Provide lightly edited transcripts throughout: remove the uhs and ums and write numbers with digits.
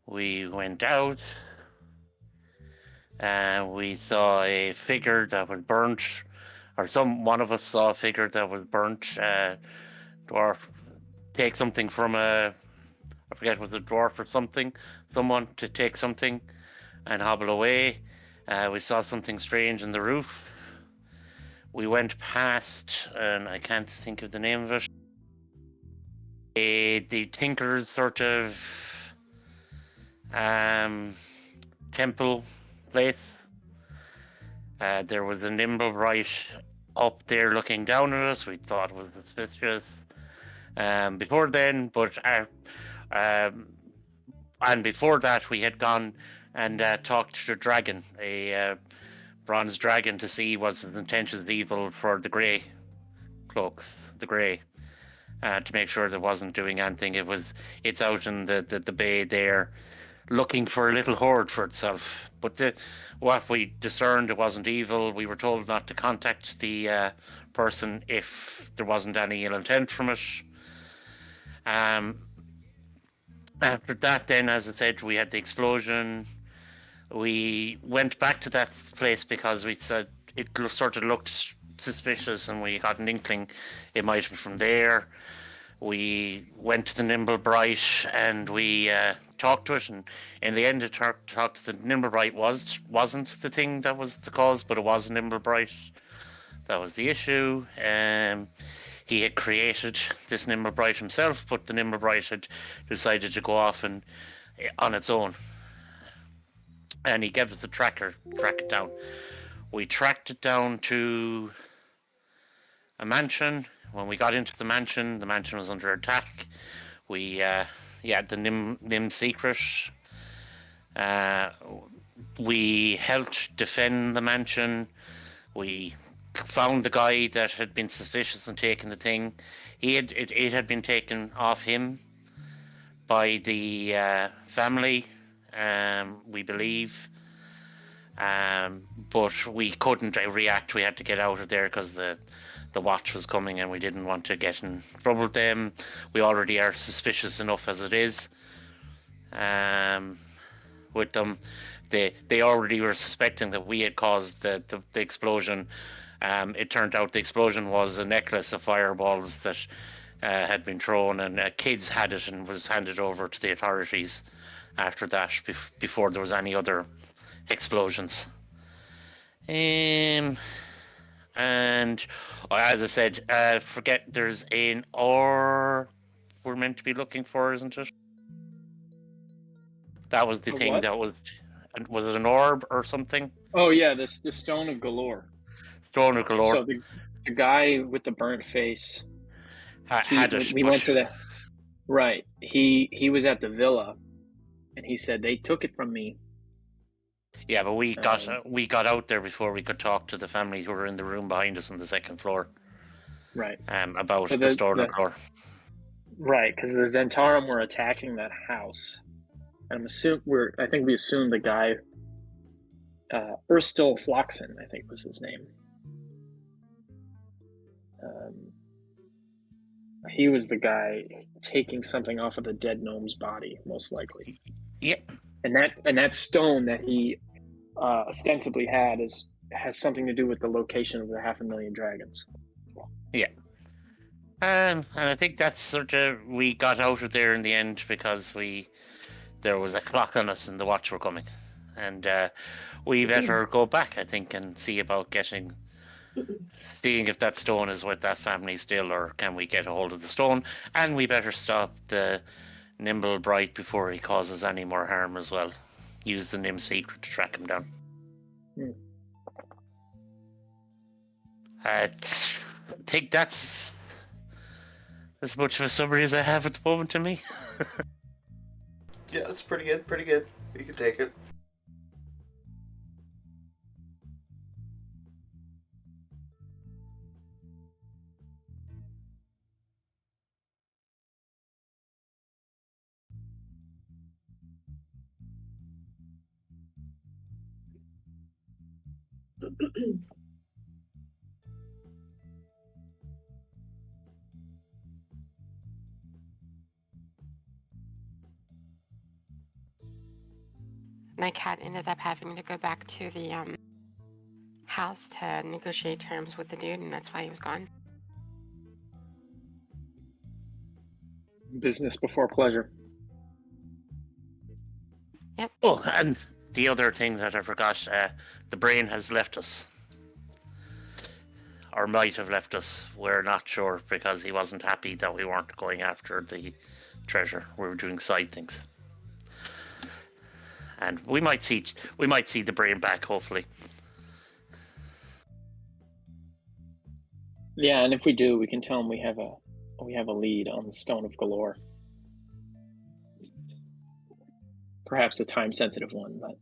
We went out and we saw a figure that was burnt, or one of us saw a figure that was burnt. Dwarf take something from I forget, was it a dwarf or something? Someone to take something and hobble away. We saw something strange in the roof. We went past, and I can't think of the name of it. The Tinker's sort of temple place. There was a Nimblewright up there looking down at us. We thought it was suspicious before then, but and before that we had gone and talked to the dragon, a bronze dragon, to see was his intentions evil for the grey cloaks, the grey, to make sure there wasn't doing anything. It's out in the bay there, looking for a little hoard for itself. But what we discerned, it wasn't evil. We were told not to contact the person if there wasn't any ill intent from it. After that, then, as I said, we had the explosion. We went back to that place because we said it sort of looked suspicious, and we got an inkling it might be from there. We went to the Nimblebright and we talked to it, and in the end, it talked to the Nimblebright wasn't the thing that was the cause, but it was a Nimblebright that was the issue. He had created this Nimblebright himself, but the Nimblebright had decided to go off and on its own, and he gave us the track it down. We tracked it down to a mansion. When we got into the mansion was under attack. We had the Nim secret. We helped defend the mansion. We found the guy that had been suspicious and taken the thing. It had been taken off him by the family, we believe. But we couldn't react. We had to get out of there because the watch was coming, and we didn't want to get in trouble with them. We already are suspicious enough as it is. With them, they already were suspecting that we had caused the explosion. It turned out the explosion was a necklace of fireballs that had been thrown, and kids had it and was handed over to the authorities after that, before there was any other explosions. And as I said, forget there's an ore we're meant to be looking for, isn't it? That was the thing. What? That was it an orb or something? Oh yeah, the stone of galore. Stone of galore. So the guy with the burnt face, Had it, we but went to the right. He was at the villa, and he said they took it from me. yeah, but Um, we got out there before we could talk to the family who were in the room behind us on the second floor. right. About So the stone of the galore. right, because the Zentarum were attacking that house. And I think we assumed the guy, Erstil Floxen, I think was his name. Um, he was the guy taking something off of the dead gnome's body, most likely. Yep. And that stone that he ostensibly has something to do with the location of the 500,000 dragons. Yeah. And I think that's sort of, we got out of there in the end because there was a clock on us and the watch were coming, and we better go back, I think, and see about seeing if that stone is with that family still, or can we get a hold of the stone. And we better stop the Nimble Bright before he causes any more harm as well. Use the Nim secret to track him down. Hmm. I think that's as much of a summary as I have at the moment to me. Yeah, it's pretty good. Pretty good. You can take it. my cat ended up having to go back to the house to negotiate terms with the dude, and that's why he was gone. Business before pleasure. Oh, and the other thing that I forgot, the brain has left us. Or might have left us. We're not sure because he wasn't happy that we weren't going after the treasure. We were doing side things. And we might see the brain back, hopefully. Yeah, and if we do, we can tell him we have a lead on the Stone of Galore. Perhaps a time-sensitive one, but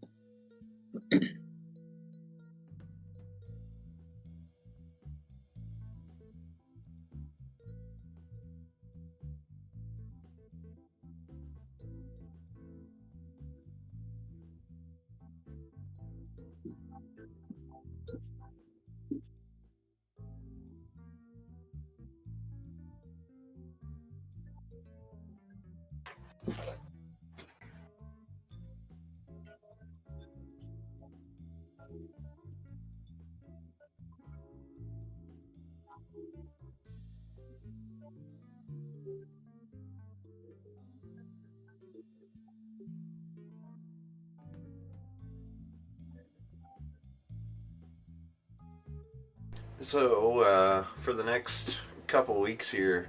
So, for the next couple weeks here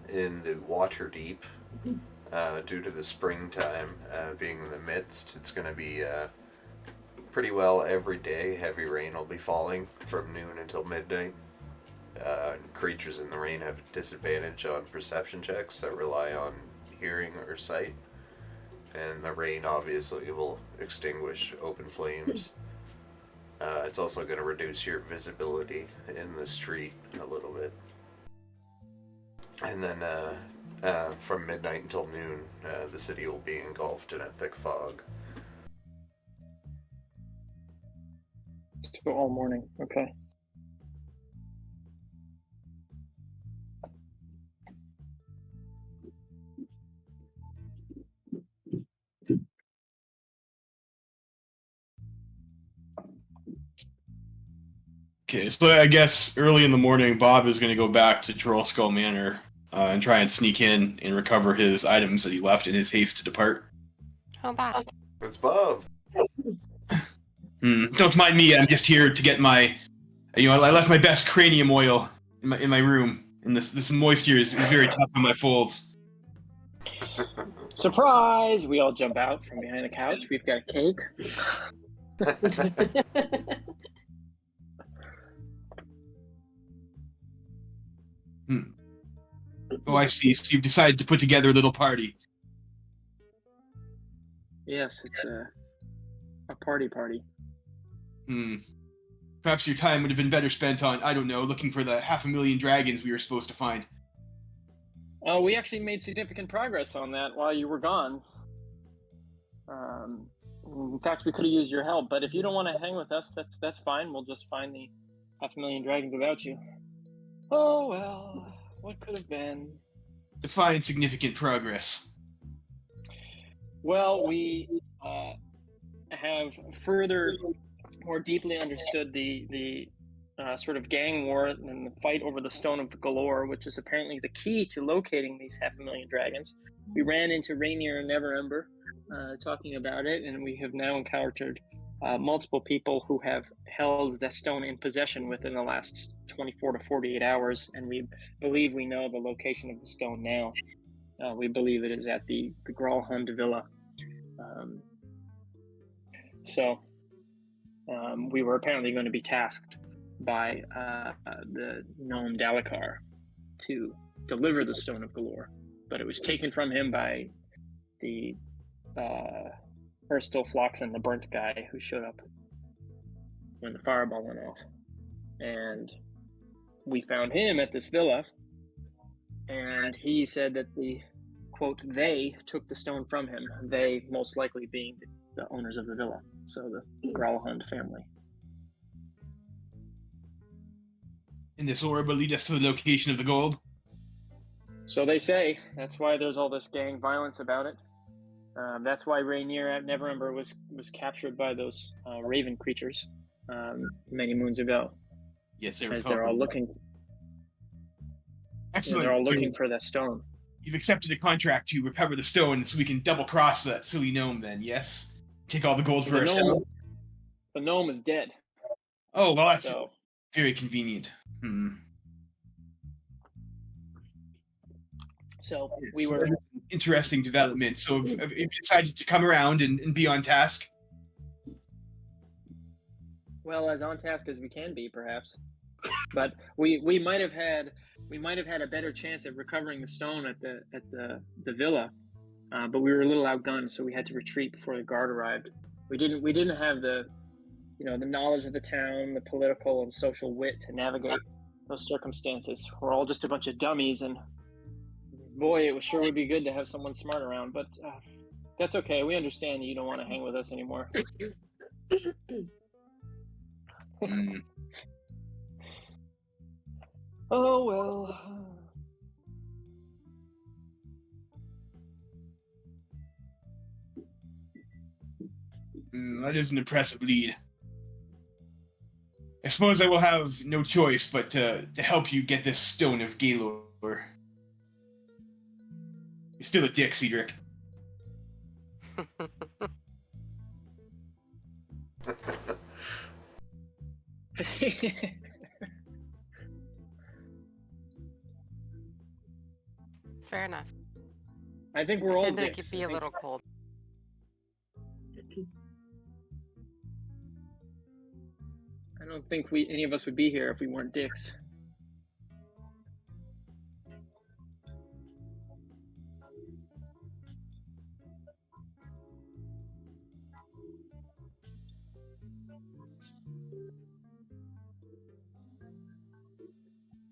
in the Waterdeep, due to the springtime being in the midst, it's going to be pretty well every day. Heavy rain will be falling from noon until midnight. Creatures in the rain have a disadvantage on perception checks that rely on hearing or sight. And the rain obviously will extinguish open flames. It's also going to reduce your visibility in the street a little bit. And then from midnight until noon, the city will be engulfed in a thick fog. so all morning. Okay. Okay, so I guess early in the morning, Bob is going to go back to Trollskull Manor and try and sneak in and recover his items that he left in his haste to depart. Oh, Bob. It's Bob. Don't mind me. I'm just here to get my, I left my best cranium oil in my room, and this moisture is very tough on my folds. Surprise! We all jump out from behind the couch. We've got cake. Oh, I see. So you've decided to put together a little party. Yes, it's a party. Perhaps your time would have been better spent on, I don't know, looking for the 500,000 dragons we were supposed to find. We actually made significant progress on that while you were gone. In fact, we could have used your help, but if you don't want to hang with us, that's fine. We'll just find the 500,000 dragons without you. Oh well, what could have been? Define significant progress. Well, we have further, more deeply understood the sort of gang war and the fight over the Stone of the Galore, which is apparently the key to locating these 500,000 dragons. We ran into Rainier and Neverember talking about it, and we have now encountered multiple people who have held the stone in possession within the last 24 to 48 hours, and we believe we know the location of the stone now. We believe it is at the Gralhund Villa. So we were apparently going to be tasked by the gnome Dalekar to deliver the Stone of Galore, but it was taken from him by the Erstil Floxen, the burnt guy who showed up when the fireball went off. And we found him at this villa, and he said that they took the stone from him, they most likely being the owners of the villa, so the Gralhund family. And this orb will lead us to the location of the gold? So they say. That's why there's all this gang violence about it. That's why Rainier at Neverember was captured by those raven creatures many moons ago. Yes, they As they're all looking. Excellent. They're all looking for that stone. You've accepted a contract to recover the stone, so we can double cross that silly gnome. Then, yes. Take all the gold for ourselves. The gnome is dead. Oh well, that's So very convenient. So Yes, we were. Interesting development. So if you decided to come around and be on task. Well, as on task as we can be, perhaps. But we might have had a better chance at recovering the stone at the villa, but we were a little outgunned, so we had to retreat before the guard arrived. We didn't have the knowledge of the town, the political and social wit to navigate those circumstances. We're all just a bunch of dummies, and boy, it sure would be good to have someone smart around. But that's okay. We understand that you don't want to hang with us anymore. Oh well. That is an impressive lead. I suppose I will have no choice but to help you get this stone of Gaylor. You're still a dick, Cedric. Fair enough. I think we're all Tend to dicks. be a little cold. I don't think any of us would be here if we weren't dicks.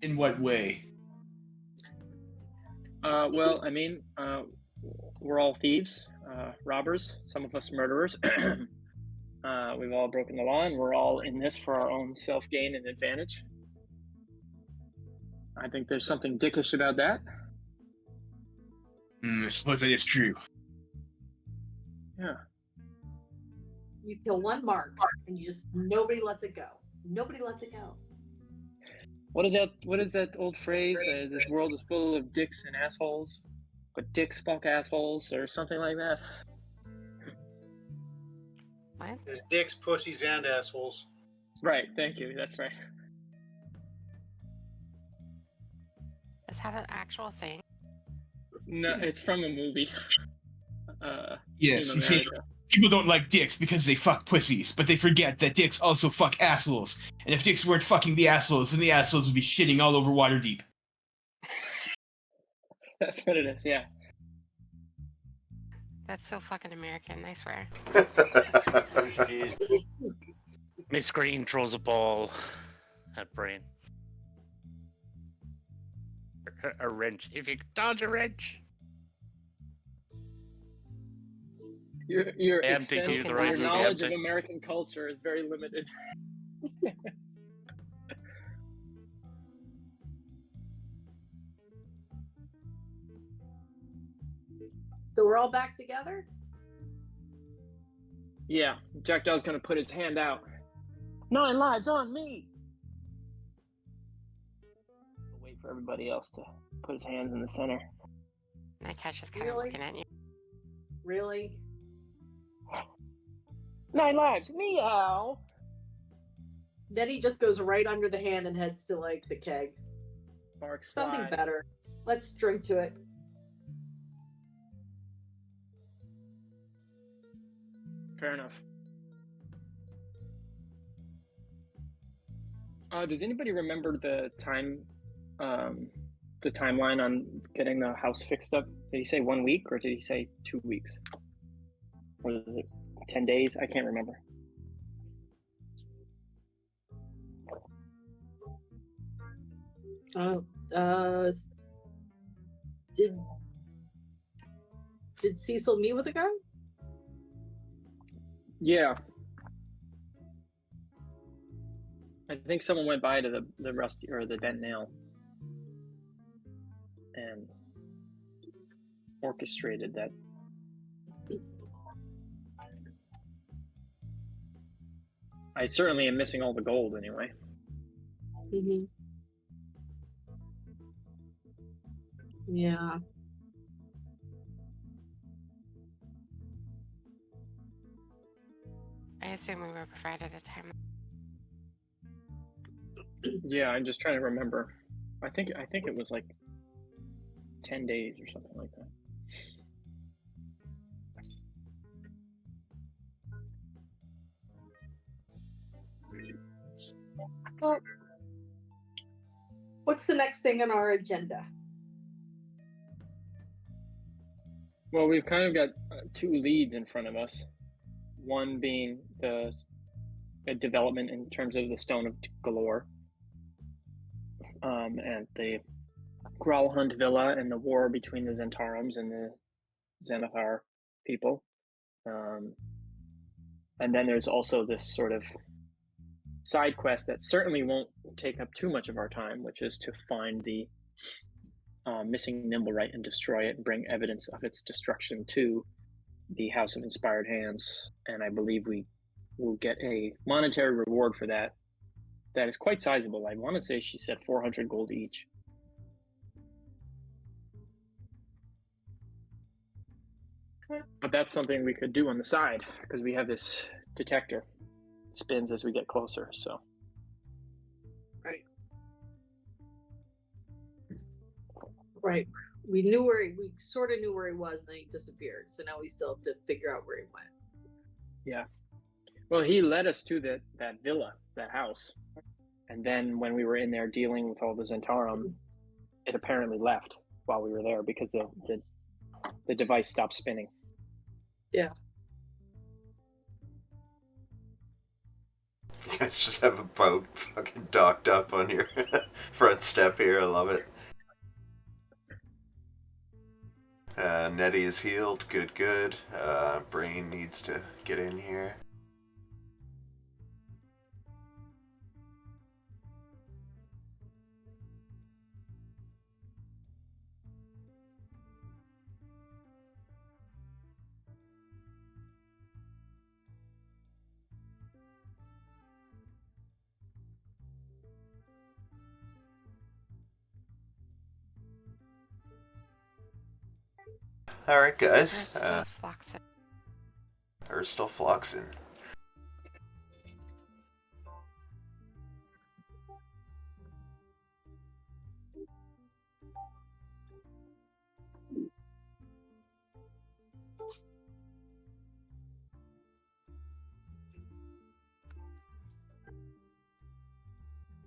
In what way? Well, I mean, we're all thieves, robbers, some of us murderers. We've all broken the law, and we're all in this for our own self-gain and advantage. I think there's something dickish about that. I suppose that is true. Yeah. You kill one mark, and nobody lets it go. Nobody lets it go. What is that old phrase? This world is full of dicks and assholes, but dicks fuck assholes, or something like that. What? There's dicks, pussies, and assholes. Right. Thank you. That's right. Is that an actual saying? No, it's from a movie. Yes, Team you see, America. people don't like dicks because they fuck pussies, but they forget that dicks also fuck assholes. And if dicks weren't fucking the assholes, then the assholes would be shitting all over Waterdeep. That's what it is. Yeah. That's so fucking American, I swear. Miss Green throws a ball at Brain. A wrench. If you dodge a wrench. Your I am extent thinking of the right your movie, knowledge I'm of thinking. American culture is very limited. So we're all back together? Yeah, Jackdaw's gonna put his hand out. 9 lives on me! I'll wait for everybody else to put his hands in the center. Nightcash is kind Really? of looking at you. Really? 9 lives, meow! Then he just goes right under the hand and heads to like the keg. Sparks Something fly. better. Let's drink to it. Fair enough. Does anybody remember the timeline on getting the house fixed up? Did he say 1 week or did he say 2 weeks? Or was it 10 days? I can't remember. Did Cecil meet with a guy? Yeah. I think someone went by to the rusty or the bent nail and orchestrated that I certainly am missing all the gold anyway. Mm-hmm. Yeah. I assume we were provided a time. Yeah, I'm just trying to remember. I think it was like 10 days or something like that. Well, what's the next thing on our agenda? Well, we've kind of got two leads in front of us. One being the development in terms of the Stone of Galore, and the Growlhund Villa and the war between the Zentarum and the Xanathar people. And then there's also this sort of side quest that certainly won't take up too much of our time, which is to find the missing Nimblewright and destroy it and bring evidence of its destruction to the House of Inspired Hands. And I believe we will get a monetary reward for that. That is quite sizable. I want to say she said 400 gold each. But that's something we could do on the side because we have this detector. It spins as we get closer, so. Right. We sort of knew where he was, and then he disappeared. So now we still have to figure out where he went. Yeah. Well, he led us to that villa, that house. And then when we were in there dealing with all the Zentarum, it apparently left while we were there because the device stopped spinning. Yeah. You guys just have a boat fucking docked up on your front step here. I love it. Nettie is healed. Good, good. Brain needs to get in here. Alright, guys. Still Floxin. We're still floxing.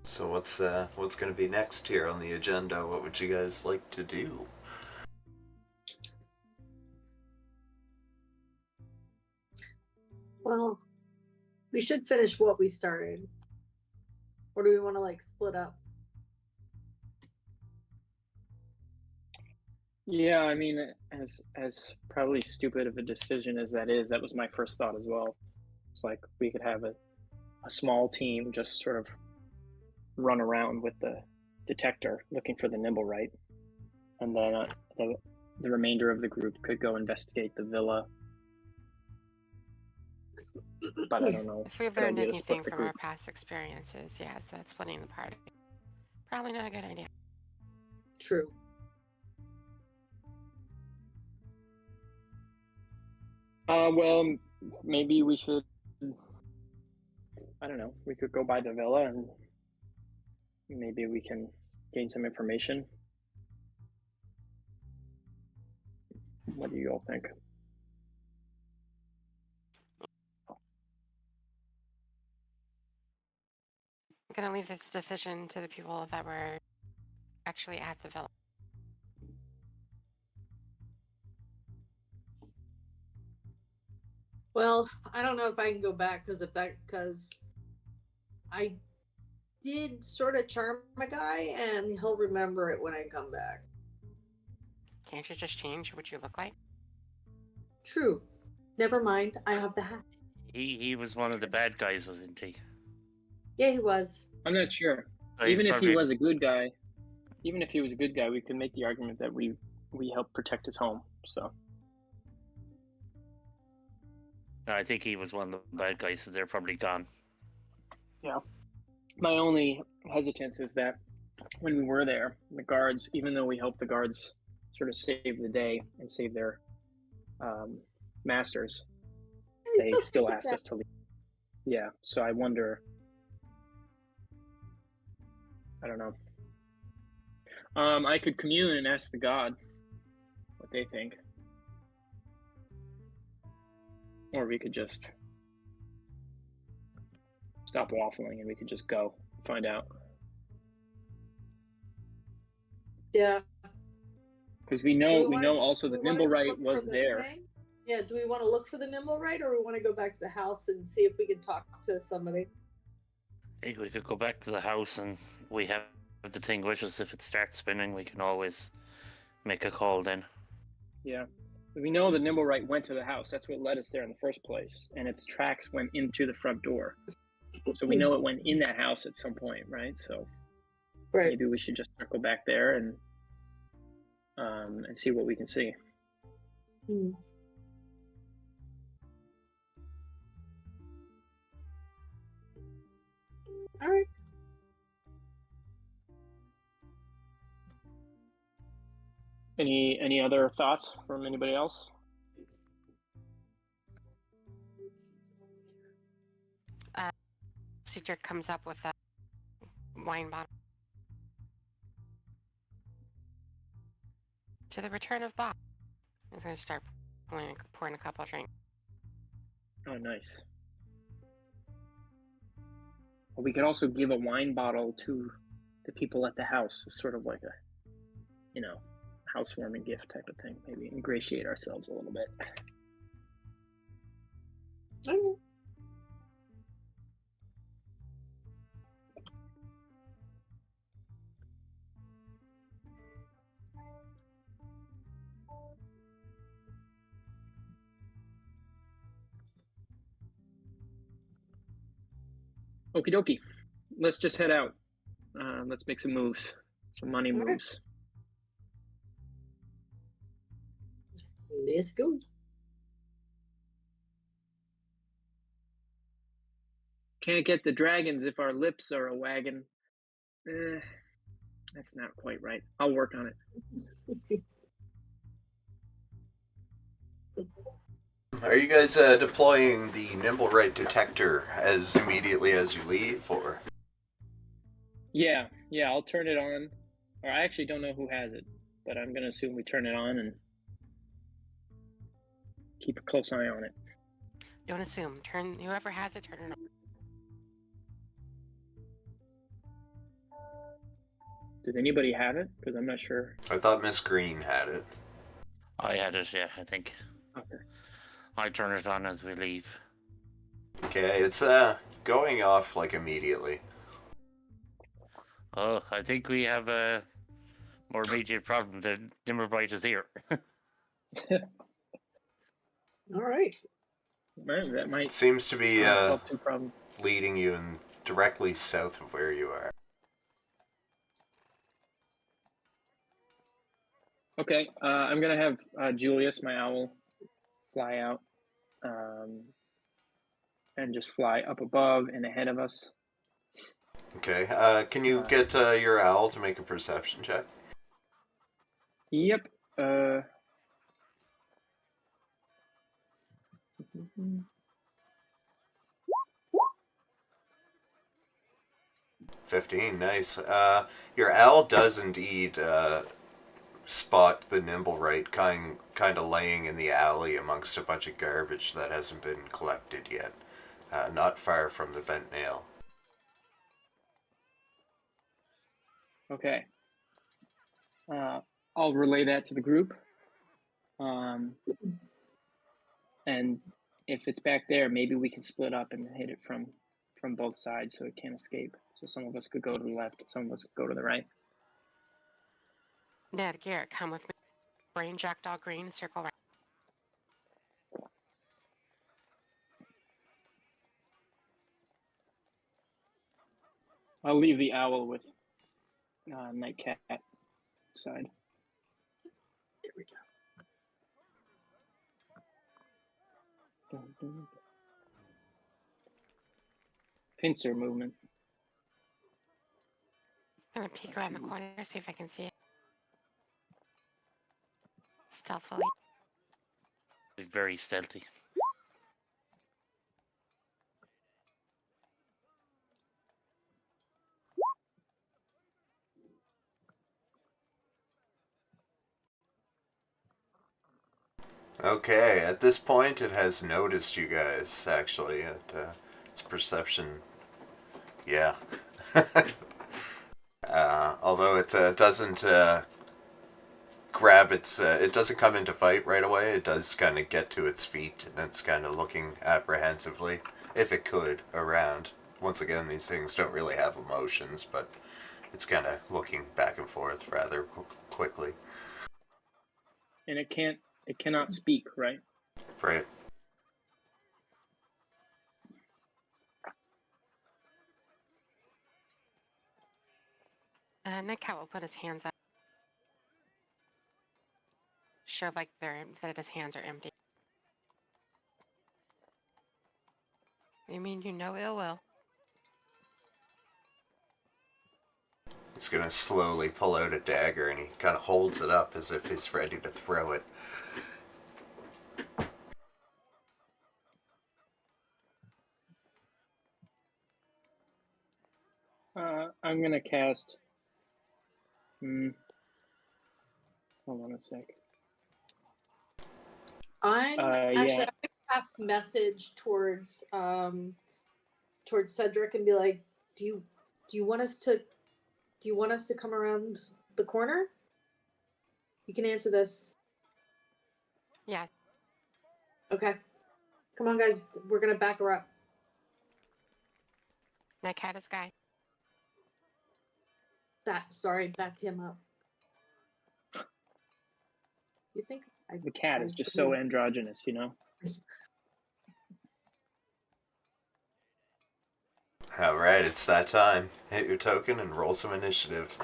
So what's going to be next here on the agenda? What would you guys like to do? Well, we should finish what we started. Or do we want to split up? Yeah, I mean, as probably stupid of a decision as that is, that was my first thought as well. It's like we could have a small team just sort of run around with the detector looking for the Nimblewright, and then the remainder of the group could go investigate the villa. But I don't know. If we've learned anything from our past experiences, yes, that's splitting the party. Probably not a good idea. True. Well, maybe we should. I don't know. We could go by the villa and maybe we can gain some information. What do you all think? I'm going to leave this decision to the people that were actually at the villa. Well, I don't know if I can go back because I did sort of charm a guy and he'll remember it when I come back. Can't you just change what you look like? True. Never mind. I have the hat. He was one of the bad guys, wasn't he? Yeah, he was. I'm not sure. So Even if probably... he was a good guy, we could make the argument that we helped protect his home. So I think he was one of the bad guys, so they're probably gone. My only hesitance is that when we were there, the guards, even though we helped the guards sort of save the day and save their masters, they still asked us to leave. Yeah, so I wonder. I don't know. I could commune and ask the god what they think. Or we could just stop waffling and we could just go find out. Yeah. Because we know also the Nimblewright was there. Thing? Yeah, do we want to look for the Nimblewright, or we want to go back to the house and see if we can talk to somebody? I think we could go back to the house, and we have the thing with us. If it starts spinning, we can always make a call then. Yeah. We know the Nimblewright went to the house. That's what led us there in the first place. And its tracks went into the front door. So we know it went in that house at some point, right? So maybe we should just circle back there and see what we can see. All right. Any other thoughts from anybody else? Cedric comes up with a wine bottle. To the return of Bob. He's going to start pouring a couple of drinks. Oh, nice. Well, we could also give a wine bottle to the people at the house, sort of like a, housewarming gift type of thing. Maybe ingratiate ourselves a little bit. Okie dokie. Let's just head out. Let's make some moves. Some money moves. Let's go. Can't get the dragons if our lips are a wagon. That's not quite right. I'll work on it. Are you guys deploying the Nimblewright detector as immediately as you leave, or? Yeah, I'll turn it on. Or I actually don't know who has it, but I'm gonna assume we turn it on and keep a close eye on it. Don't assume. Whoever has it, turn it on. Does anybody have it? Because I'm not sure. I thought Miss Green had it. I had it, yeah, I think. Okay. I turn it on as we leave. Okay, it's going off like immediately. Oh, I think we have a more immediate problem. The Nimmerbright is here. All right. That might Seems to be solve two problems. leading you in directly south of where you are. Okay, I'm gonna have Julius, my owl, fly out and just fly up above and ahead of us. Okay, can you get your owl to make a perception check? Yep. 15, nice. Your owl does indeed spot the Nimblewright kind of laying in the alley amongst a bunch of garbage that hasn't been collected yet, not far from the bent nail. Okay. I'll relay that to the group. And if it's back there, maybe we can split up and hit it from both sides so it can't escape. So some of us could go to the left, some of us could go to the right. Ned, Garrett, come with me. Brain, Jackdaw, Green, circle right. I'll leave the owl with Nightcat side. There we go. Pincer movement. I'm gonna peek around the corner, see if I can see it. Stealthily. Very stealthy. Okay, at this point, it has noticed you guys, actually. Its perception. Yeah. Although it doesn't grab its. It doesn't come into fight right away. It does kind of get to its feet, and it's kind of looking apprehensively, if it could, around. Once again, these things don't really have emotions, but it's kind of looking back and forth rather quickly. And it cannot speak, right? Right. And the cat will put his hands up. Show like that his hands are empty. You mean you know ill will? He's gonna slowly pull out a dagger, and he kind of holds it up as if he's ready to throw it. I'm gonna cast. Hold on a sec. I'm Yeah. I'm gonna pass the message towards Cedric and be like, do you want us to come around the corner? You can answer this. Yeah. Okay. Come on, guys. We're gonna back her up. That cat is guy. Sorry, backed him up. You think The cat is just so androgynous, you know? Alright, it's that time. Hit your token and roll some initiative.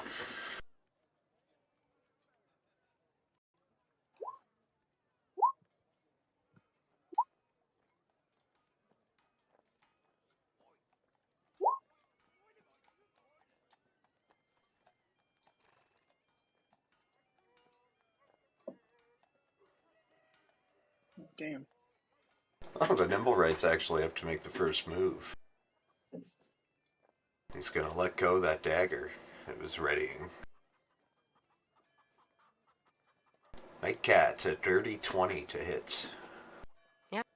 Damn. Oh, the nimble rights actually have to make the first move. He's gonna let go of that dagger. It was readying. Night Cat's a dirty 20 to hit. Yep.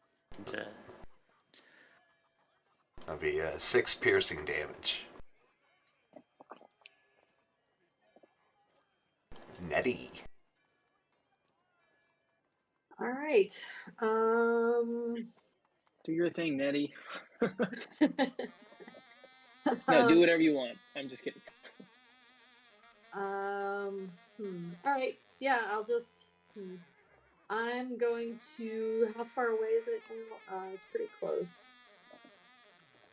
That'll be 6 piercing damage. Nettie. All right. Do your thing, Nettie. No, do whatever you want. I'm just kidding. All right. Yeah, I'll just. I'm going to. How far away is it now? It's pretty close.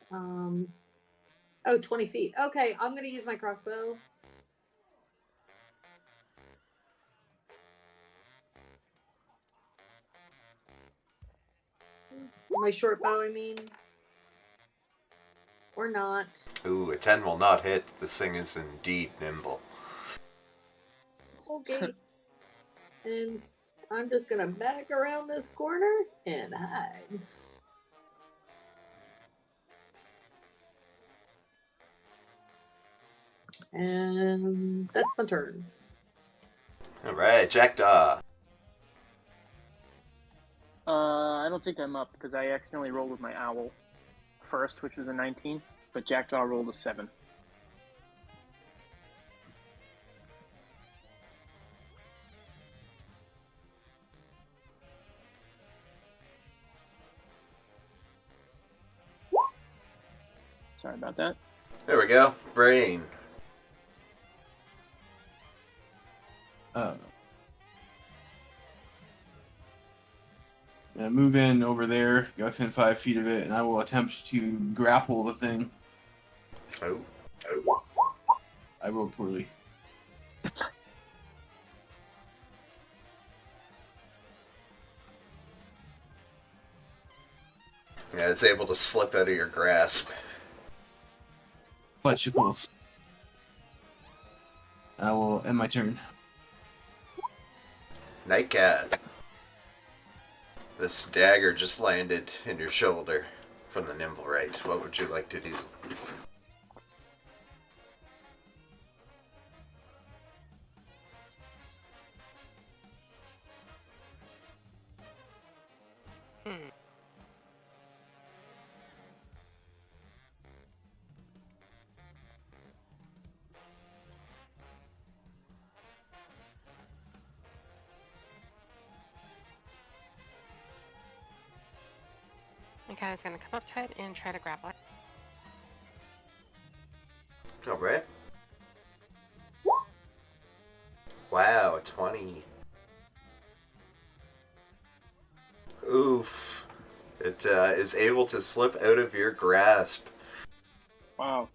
20 feet. Okay, I'm going to use my crossbow. My short bow, I mean. Or not. Ooh, a 10 will not hit. This thing is indeed nimble. Okay. And I'm just going to back around this corner and hide. And that's my turn. Alright, Jackdaw. I don't think I'm up because I accidentally rolled with my owl first, which was a 19, but Jackdaw rolled a 7. Sorry about that. There we go. Brain. Move in over there, go within 5 feet of it, and I will attempt to grapple the thing. Oh. I rolled poorly. Yeah, it's able to slip out of your grasp. Fletchicles. I will end my turn. Nightcat. This dagger just landed in your shoulder from the nimble right. What would you like to do? Hmm. Okay, I was gonna come up to it and try to grapple it. Alright. Wow, a 20. Oof. It is able to slip out of your grasp. Wow.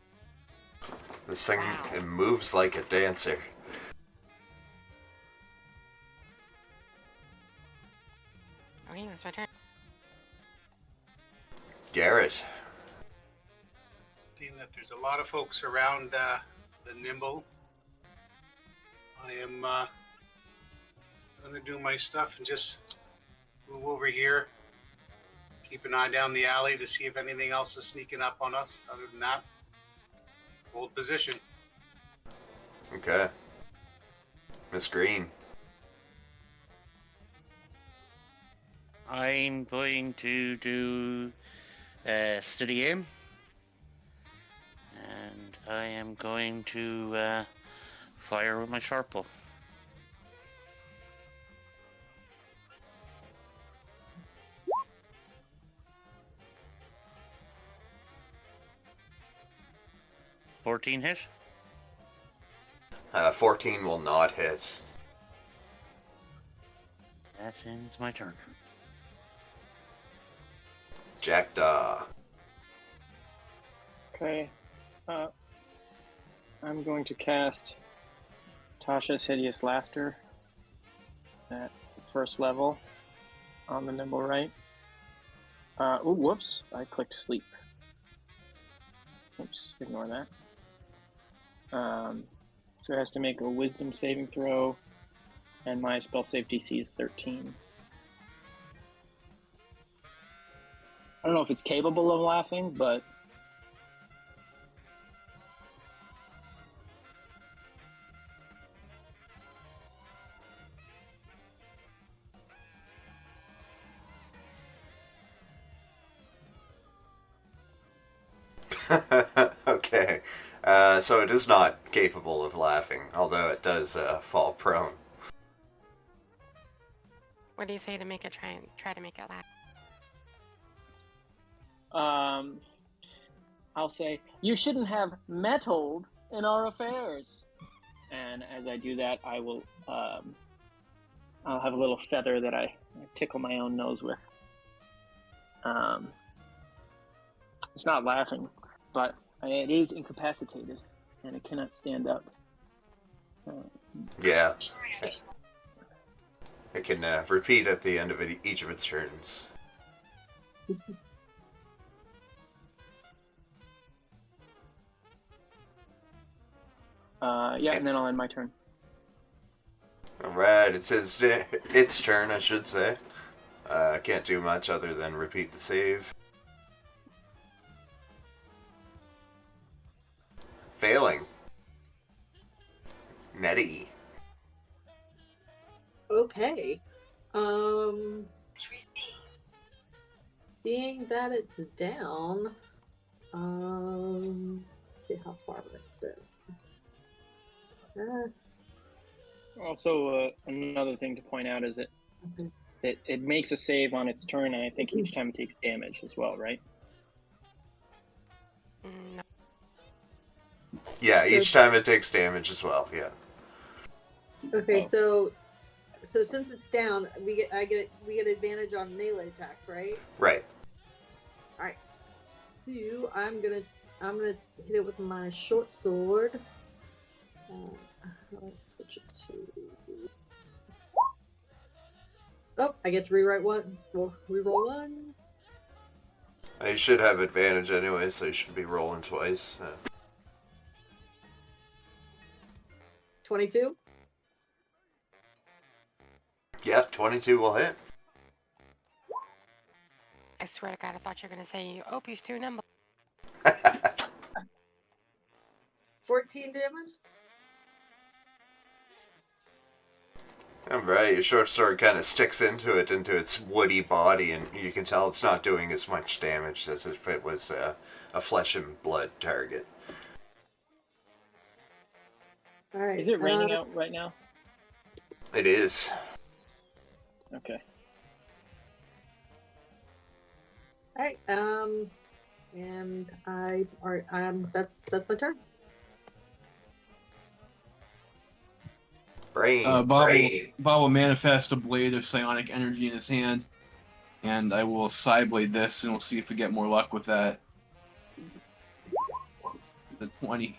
This thing Wow. it moves like a dancer. Okay, that's my turn. Garrett. Seeing that there's a lot of folks around the nimble, I am going to do my stuff and just move over here. Keep an eye down the alley to see if anything else is sneaking up on us. Other than that, hold position. Okay. Miss Green. I'm going to do steady aim. And I am going to fire with my sharp bow. $14 hit. 14 will not hit. That ends my turn. Jackdaw. Okay. I'm going to cast Tasha's Hideous Laughter at first level on the nimble right. Oh, whoops. I clicked sleep. Oops, ignore that. So it has to make a wisdom saving throw, and my spell save DC is 13. I don't know if it's capable of laughing, but Okay. So it is not capable of laughing, although it does fall prone. What do you say to make it try to make it laugh? I'll say, you shouldn't have meddled in our affairs. And as I do that, I will, I'll have a little feather that I tickle my own nose with. It's not laughing, but it is incapacitated, and it cannot stand up. Yeah. It can repeat at the end of each of its turns. Yeah, and then I'll end my turn. Alright, it's its turn, I should say. Can't do much other than repeat the save. Failing. Nettie. Okay. Seeing that it's down, let's see how far it's in. Also, another thing to point out is that Okay. it makes a save on its turn, and I think each time it takes damage as well, right? No. Yeah, So each time it takes damage as well, yeah. Okay, Oh. so since it's down, we get advantage on melee attacks, right? Right. All right. So I'm gonna hit it with my short sword. Let's switch it to. Oh, I get to rewrite one. Well, reroll ones. You should have advantage anyway, so you should be rolling twice. 22? Yeah, 22 will hit. I swear to God, I thought you were going to say, oh, he's too nimble. 14 damage? Alright, your short sword kind of sticks into its woody body, and you can tell it's not doing as much damage as if it was a flesh and blood target. Alright. Is it raining out right now? It is. Okay. Alright, and that's my turn. Brain. Bob will manifest a blade of psionic energy in his hand, and I will Psyblade this, and we'll see if we get more luck with that. It's a 20.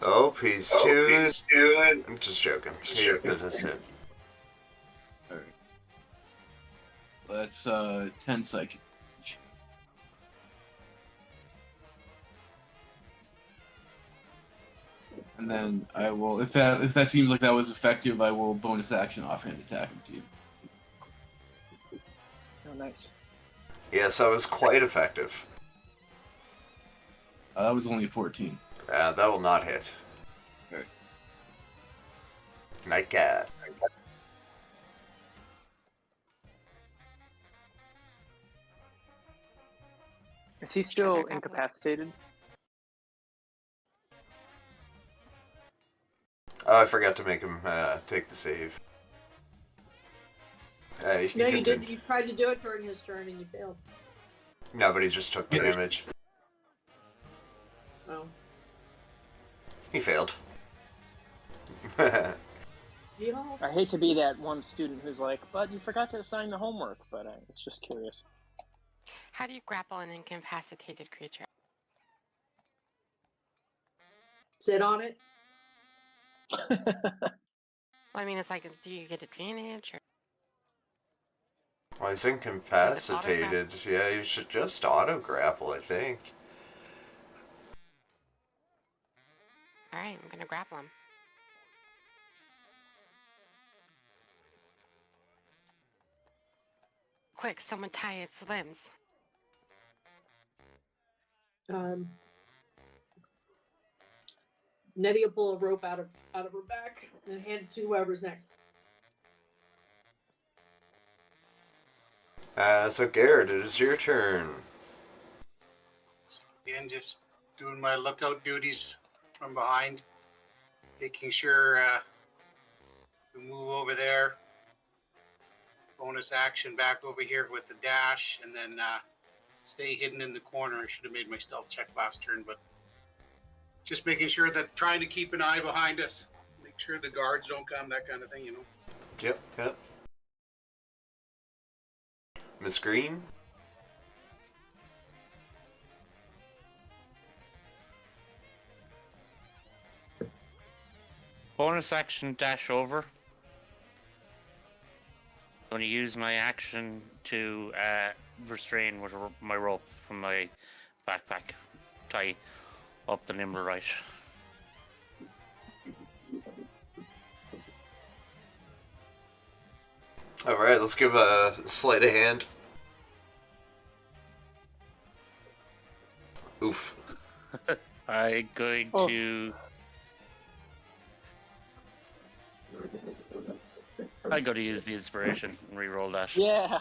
Oh, he's doing. I'm just joking. That does hit. Alright. That's 10 psychic. And then I will, if that seems like that was effective, I will bonus action offhand attack him to you. Oh, nice. Yes, that was quite effective. That was only 14. That will not hit. Okay. Night cat. Is he still incapacitated? Oh, I forgot to make him take the save. You can No, you continue. didn't. You tried to do it during his turn and you failed. No, but he just took damage. Oh. He failed. Yeehaw. I hate to be that one student who's like, but you forgot to assign the homework, but I was just curious. How do you grapple an incapacitated creature? Sit on it. Well, I mean, it's like, do you get advantage? Or... Well, he's incapacitated. Yeah, you should just auto-grapple, I think. Alright, I'm gonna grapple him. Quick, someone tie its limbs. Nettie will pull a rope out of her back and hand it to whoever's next. So Garrett, it is your turn. Again, just doing my lookout duties from behind, making sure we move over there. Bonus action back over here with the dash, and then stay hidden in the corner. I should have made my stealth check last turn, but just making sure that trying to keep an eye behind us, make sure the guards don't come, that kind of thing, you know. Yep. Miss Green? Bonus action dash over. I'm going to use my action to restrain with my rope from my backpack. Tie up the nimble right. Alright, let's give a sleight of hand. Oof. I'm going to... I got to use the inspiration and re-roll that. Yeah.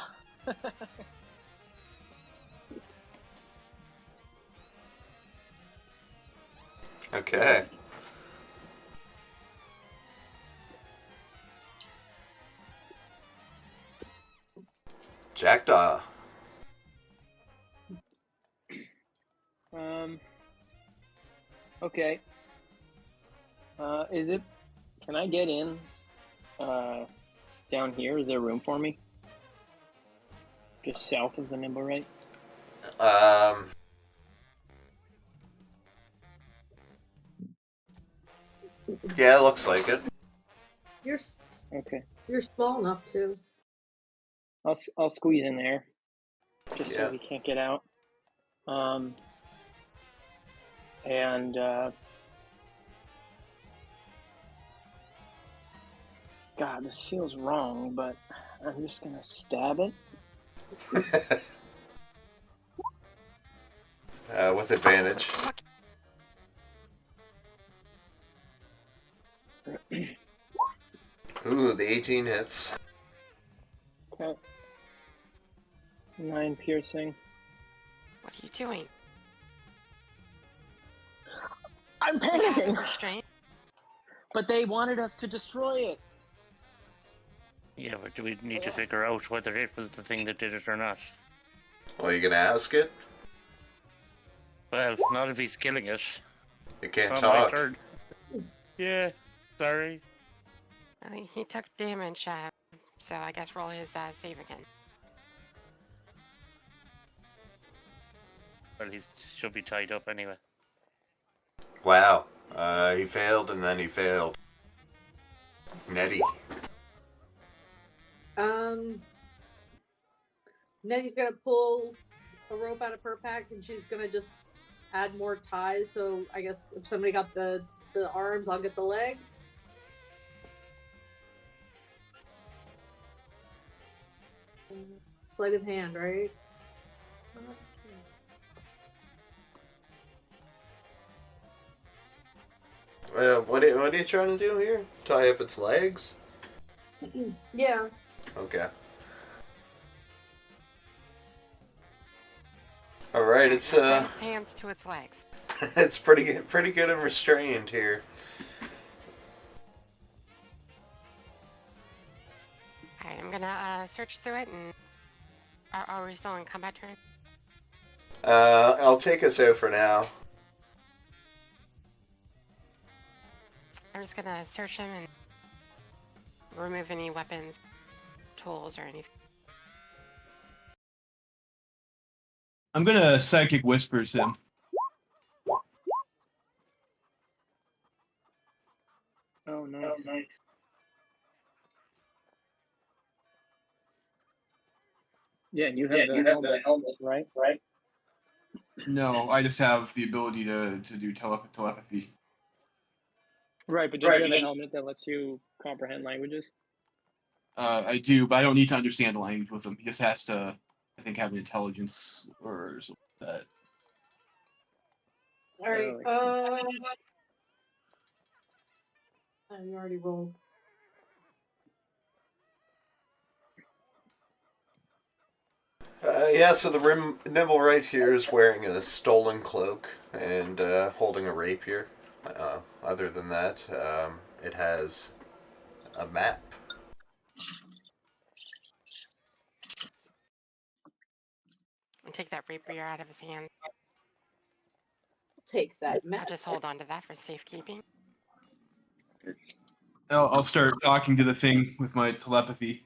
Okay. Jackdaw. Okay. Is it? Can I get in? Down here, is there room for me? Just south of the nimble, right? Yeah, it looks like it. You're Okay. You're small enough too. I'll squeeze in there, just Yeah. so he can't get out. And God, this feels wrong, but I'm just gonna stab it. With advantage. Ooh, the 18 hits. Okay. 9 piercing. What are you doing? I'm Do you have panicking, restraint? but they wanted us to destroy it. Yeah, but do we need to figure out whether it was the thing that did it or not? Well, you gonna ask it? Well, not if he's killing it. It can't It's not my talk. turn. Yeah, sorry. I think he took damage, so I guess roll his save again. Well, he should be tied up anyway. Wow. He failed and then he failed. Nettie. Nettie's gonna pull a rope out of her pack and she's gonna just add more ties. So I guess if somebody got the arms, I'll get the legs. Sleight of hand, right? What are you trying to do here? Tie up its legs? Yeah. Okay. All right, it's Tie its hands to its legs. it's pretty good and restrained here. Alright, I'm gonna search through it, and are we still in combat turn? I'll take us out for now. I'm just gonna search him and remove any weapons, tools, or anything. I'm gonna psychic whispers him. Oh, nice. Yeah, you have the helmet, right? No, I just have the ability to do telepathy. Right, but don't you have a helmet that lets you comprehend languages? I do, but I don't need to understand the language with him. He just has to, I think, have an intelligence or something like that. All right. Oh, I already rolled. Yeah, so the Nimble right here is wearing a stolen cloak and holding a rapier. Other than that, it has a map. And take that rapier out of his hand. Take that I'll map. just hold on to that for safekeeping. I'll start talking to the thing with my telepathy.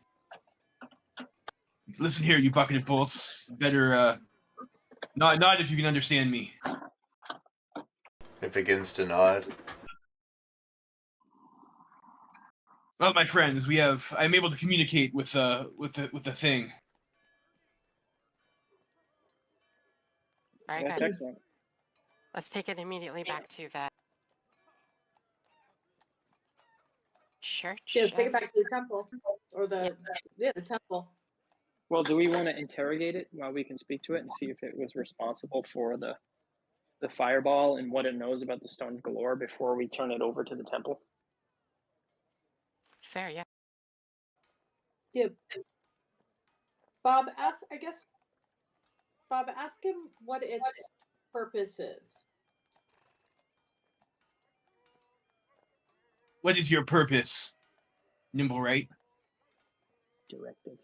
Listen here, you bucket of bolts. Better nod if you can understand me. It begins to nod. Well, my friends, I'm able to communicate with the thing. Very that's good. excellent. Let's take it immediately back to the church. Yeah, take it back to the temple. Or the temple. Well, do we want to interrogate it while we can speak to it and see if it was responsible for the fireball and what it knows about the Stone of Galore before we turn it over to the temple? Fair, yeah. Yeah. Bob, ask him what its purpose is. What is your purpose, Nimble Right? Directive.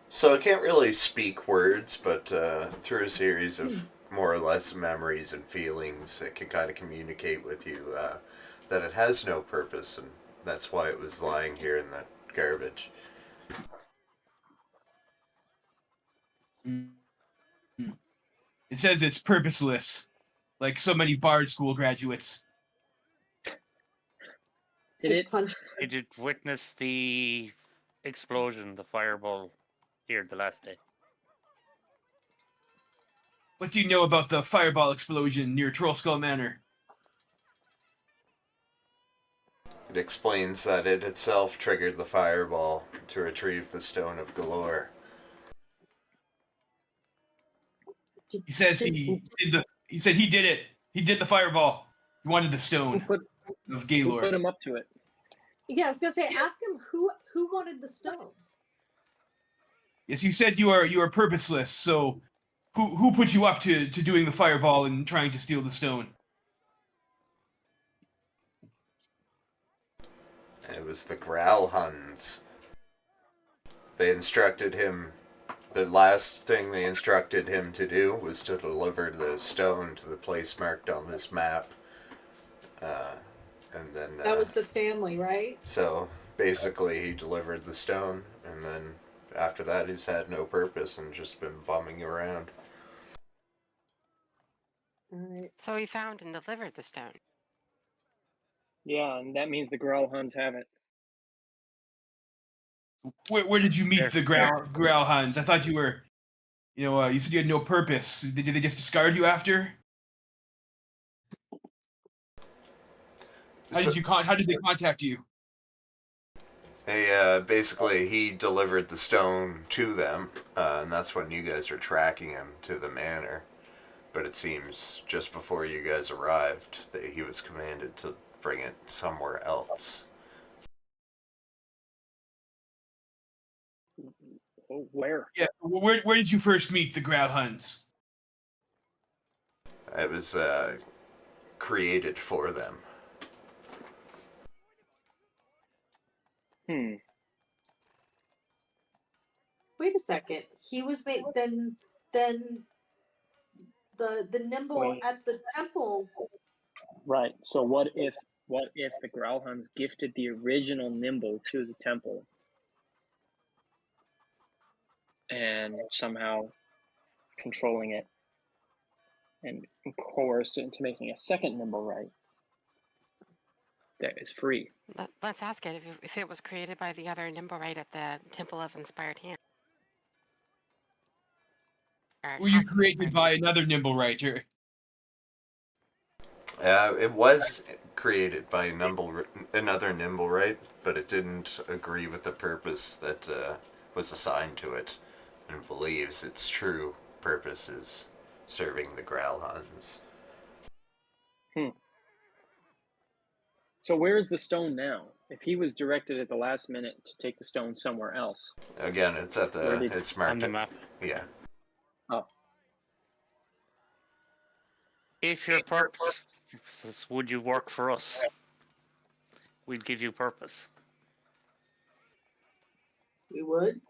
So it can't really speak words, but through a series of more or less memories and feelings, it can kind of communicate with you that it has no purpose, and that's why it was lying here in that garbage. It says it's purposeless, like so many Bard School graduates. Did it? Punch. Did it witness the explosion, the fireball here the last day. What do you know about the fireball explosion near Trollskull Manor? It explains that it itself triggered the fireball to retrieve the Stone of Galore. He says he said he did it. He did the fireball. He wanted the Who stone put, of who Gaylord. put him up to it? Yeah, I was gonna say, ask him who wanted the stone. Yes, you said you are purposeless. So, who put you up to doing the fireball and trying to steal the stone? It was the Growlhuns. They instructed him. The last thing they instructed him to do was to deliver the stone to the place marked on this map. And then That was the family, right? so basically he delivered the stone, and then after that he's had no purpose and just been bumming around. All right. So he found and delivered the stone. Yeah, and that means the Growlhuns have it. Where did you meet the Growlhuns? I thought you were, you said you had no purpose. Did they just discard you after? How did they contact you? Basically he delivered the stone to them, and that's when you guys were tracking him to the manor. But it seems just before you guys arrived that he was commanded to bring it somewhere else. Oh, where? Yeah, where did you first meet the Growlhuns? It was created for them. Wait a second. He was made then the nimble Wait. at the temple. Right. So what if the Growlhuns gifted the original Nimble to the temple and somehow controlling it and coerced it into making a second Nimble right that is free? Let's ask it if it was created by the other Nimblewright at the Temple of Inspired Hand. Were you created by another Nimblewright? It was created by another Nimblewright, but it didn't agree with the purpose that was assigned to it, and believes its true purpose is serving the Growlhuns. So where is the stone now? If he was directed at the last minute to take the stone somewhere else. Again, it's at it's marked on the map. Yeah. Oh. If your purpose would you work for us? We'd give you purpose. We would.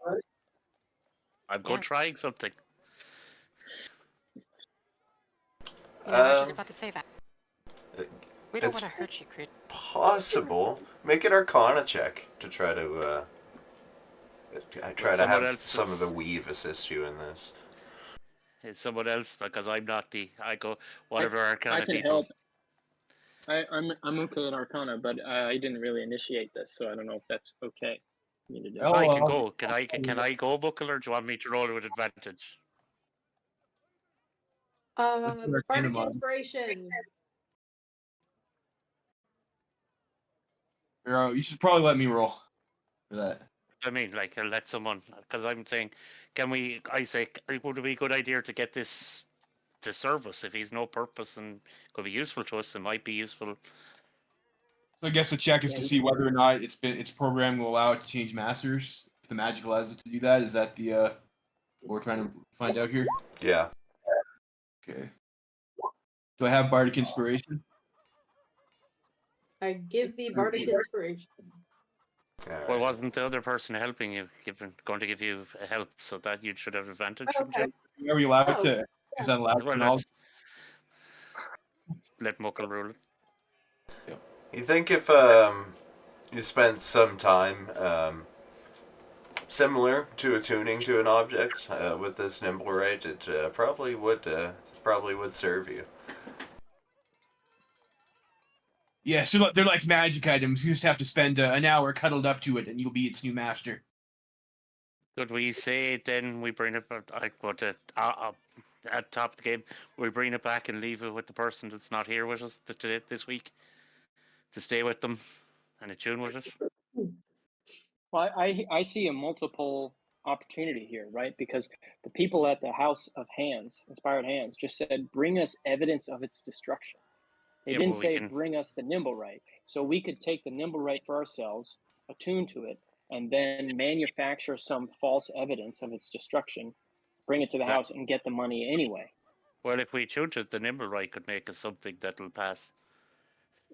I'm good trying something. Yeah, I was just about to say that. We don't it's want to hurt you, Creed. possible. Make an Arcana check to try to have some of the weave assist you in this. It's someone else because I'm not I go whatever I Arcana can people. help. I'm okay at Arcana, but I didn't really initiate this, so I don't know if that's okay for me to do. I can go. Can I go, Buckle, or do you want me to roll with advantage? Bardic inspiration. You should probably let me roll for that. I mean, like, I'll let someone, because I'm saying, I say, would it be a good idea to get this to serve us? If he's no purpose and could be useful to us, it might be useful. So I guess the check is to see whether or not its program will allow it to change masters. If the magic allows it to do that, is that the what we're trying to find out here? Yeah. Okay. Do I have Bardic Inspiration? I give thee Bardic inspiration. Well, wasn't the other person helping you going to give you a help, so that you should have advantage? Okay. Are we allowed to? Is that allowed? Well, let Muckle rule it. Yep. You think if you spent some time similar to attuning to an object with this Nimblewright, it probably would serve you. Yeah, so they're like magic items. You just have to spend an hour cuddled up to it, and you'll be its new master. Could we say then we bring it back? I put it at top of the game. We bring it back and leave it with the person that's not here with us this week to stay with them and attune with it. Well, I see a multiple opportunity here, right? Because the people at the House of Hands, Inspired Hands, just said, "Bring us evidence of its destruction." They Yeah, didn't but we say, can. "Bring us the Nimblewright." So we could take the Nimblewright for ourselves, attune to it, and then manufacture some false evidence of its destruction, bring it to the That- house, and get the money anyway. Well, if we attune to it, the Nimblewright could make us something that'll pass.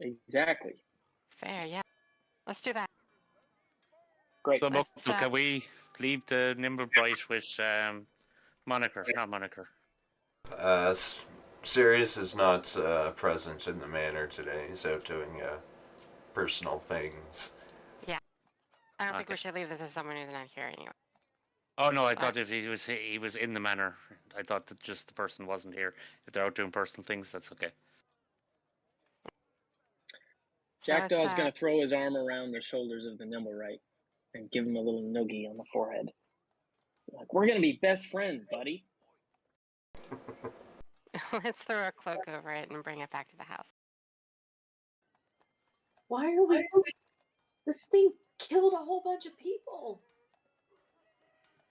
Exactly. Fair, yeah. Let's do that. Great. So, Let's, can we leave the Nimblewright with Moniker, not Moniker? Sirius is not present in the manor today. He's out doing personal things. I don't think Okay. we should leave this as someone who's not here anyway. Oh no, I But- thought if he was in the manor. I thought that just the person wasn't here. If they're out doing personal things, that's okay. So let's, Jackdaw's going to throw his arm around the shoulders of the Nimblewright and give him a little noogie on the forehead. Like, we're going to be best friends, buddy. let's throw a cloak over it and bring it back to the house. Why are we? This thing killed a whole bunch of people.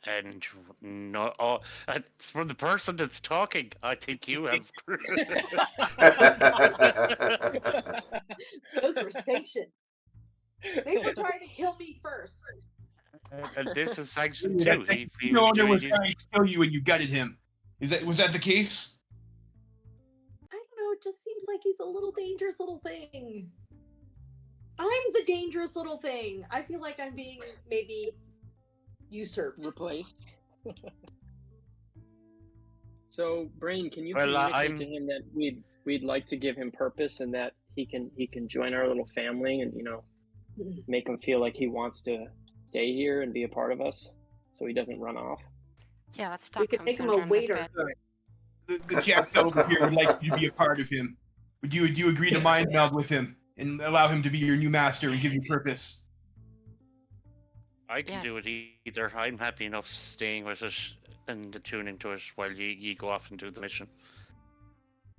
And no, it's from the person that's talking. I think you have. Those were sanctioned. They were trying to kill me first. And this was sanctioned Yeah, too. He No, was one doing was his. trying to kill you and you gutted him. Was that the case? I don't know. It just seems like he's a little dangerous little thing. I'm the dangerous little thing. I feel like I'm being maybe usurped. Replaced. So, Brain, can you Well, communicate to him that we'd like to give him purpose and that he can join our little family and make him feel like he wants to stay here and be a part of us, so he doesn't run off. Yeah, let's We stop could make him a waiter. The Jack over here would like you to be a part of him. Would you agree to mind meld with him and allow him to be your new master and give you purpose? I can Yeah. do it either. I'm happy enough staying with it and attuning to it while you go off and do the mission.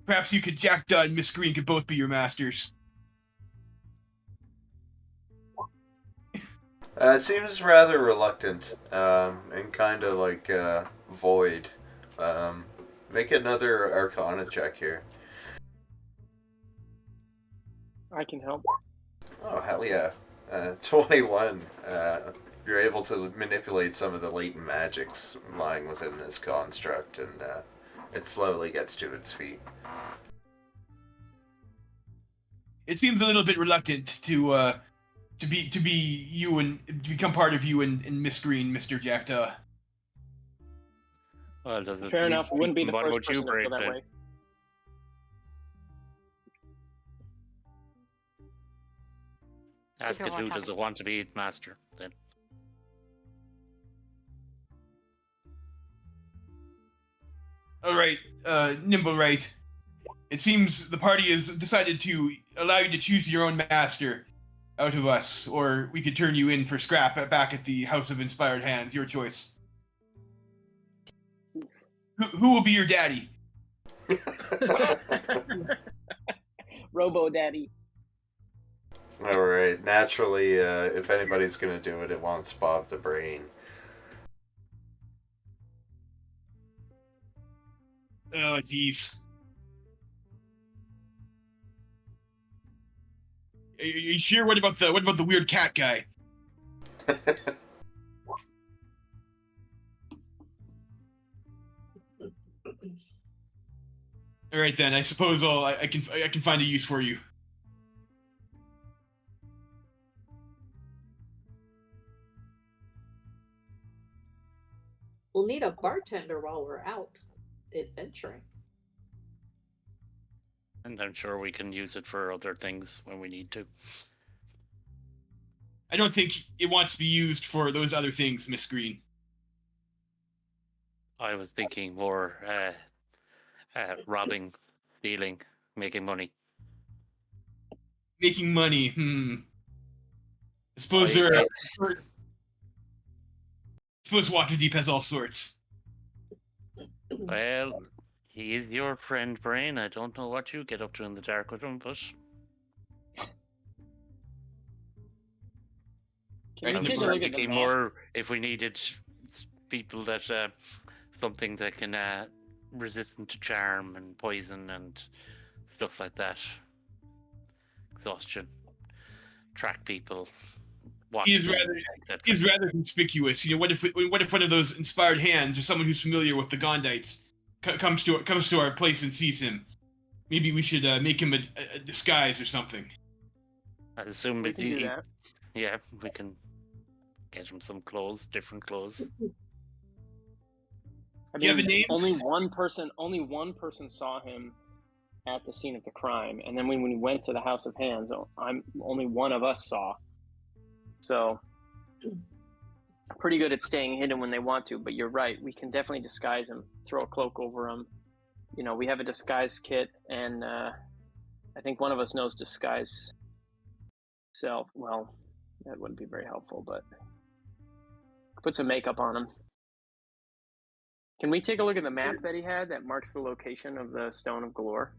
Perhaps you could Jackdaw and Miss Green could both be your masters. Seems rather reluctant and kind of like void. Make another Arcana check here. I can help. Oh, hell yeah. 21. You're able to manipulate some of the latent magics lying within this construct, and it slowly gets to its feet. It seems a little bit reluctant to be you and to become part of you and Miss Green, Mr. Jackdaw. Well, Fair enough. Wouldn't be the what first about you, person to feel Brave, that then? way. Ask People it who want does it want to be master, then. All right, Nimblewright. It seems the party has decided to allow you to choose your own master out of us, or we could turn you in for scrap back at the House of Inspired Hands. Your choice. Who will be your daddy? Robo Daddy. Alright, naturally, if anybody's gonna do it, it wants Bob the Brain. Oh, jeez. Are you sure? What about the weird cat guy? All right then. I suppose I can find a use for you. We'll need a bartender while we're out adventuring. And I'm sure we can use it for other things when we need to. I don't think it wants to be used for those other things, Miss Green. I was thinking more robbing, stealing, making money. Making money. I suppose I- there are. I- I suppose Waterdeep has all sorts. Well, he is your friend, Brain. I don't know what you get up to in the dark with him, but Can Right, we take a number- look at the thinking map? more if we needed people that something that can resistant to charm and poison and stuff like that. Exhaustion, track people, watch He's them, rather etc. he's rather conspicuous. You know, what if one of those inspired hands or someone who's familiar with the Gondites comes to our place and sees him? Maybe we should make him a disguise or something. I assume We if can do that. yeah, we can get him some clothes, different clothes. I Do you have a name? Only one person saw him at the scene of the crime, and then when we went to the House of Hands, only one of us saw. So, pretty good at staying hidden when they want to. But you're right, we can definitely disguise him. Throw a cloak over him. You know, we have a disguise kit, and I think one of us knows disguise self. Well, that wouldn't be very helpful, but put some makeup on him. Can we take a look at the map that he had that marks the location of the Stone of Galore?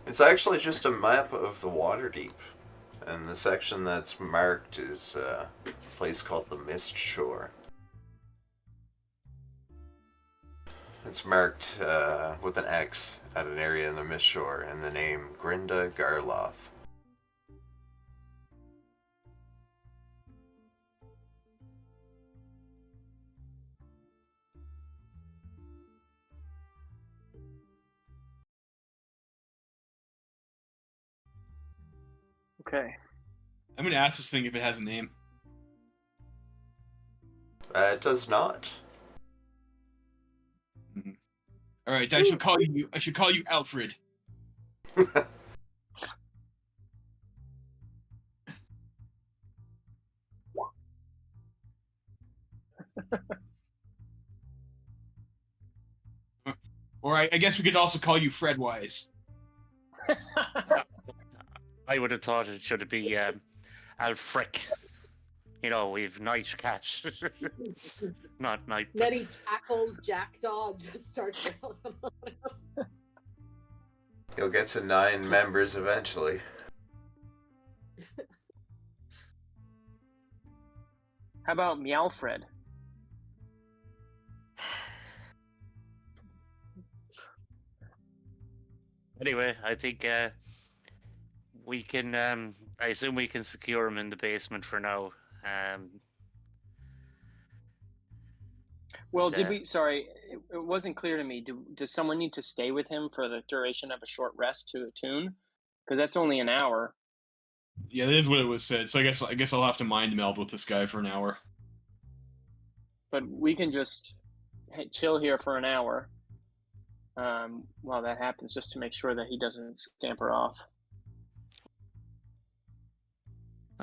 It's actually just a map of the Waterdeep, and the section that's marked is a place called the Mist Shore. It's marked with an X at an area in the Mist Shore and the name Grinda Garloth. Okay. I'm gonna ask this thing if it has a name. It does not. All right, I should call you Alfred. Or I guess we could also call you Fred Wise. I would have thought it should be Alfric. You know, we've night catch, not night. Then he tackles Jackdaw and just starts yelling on him. You'll get to 9 members eventually. How about Meowfred? Anyway, I think we can. I assume we can secure him in the basement for now. Well, did Yeah. we? Sorry, it wasn't clear to me. Does someone need to stay with him for the duration of a short rest to attune? Because that's only an hour. Yeah, that is what it was said. So I guess I'll have to mind meld with this guy for an hour. But we can just chill here for an hour while that happens, just to make sure that he doesn't scamper off.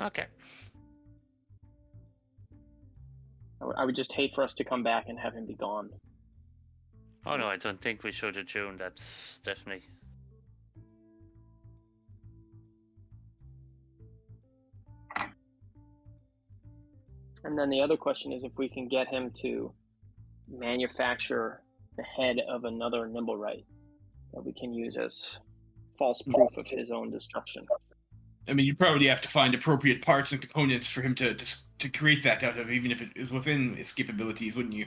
Okay. I would just hate for us to come back and have him be gone. Oh no, I don't think we should attune. That's definitely. And then the other question is if we can get him to manufacture the head of another Nimblewright that we can use as false proof of his own destruction. I mean, you'd probably have to find appropriate parts and components for him to create that out of, even if it is within his capabilities, wouldn't you?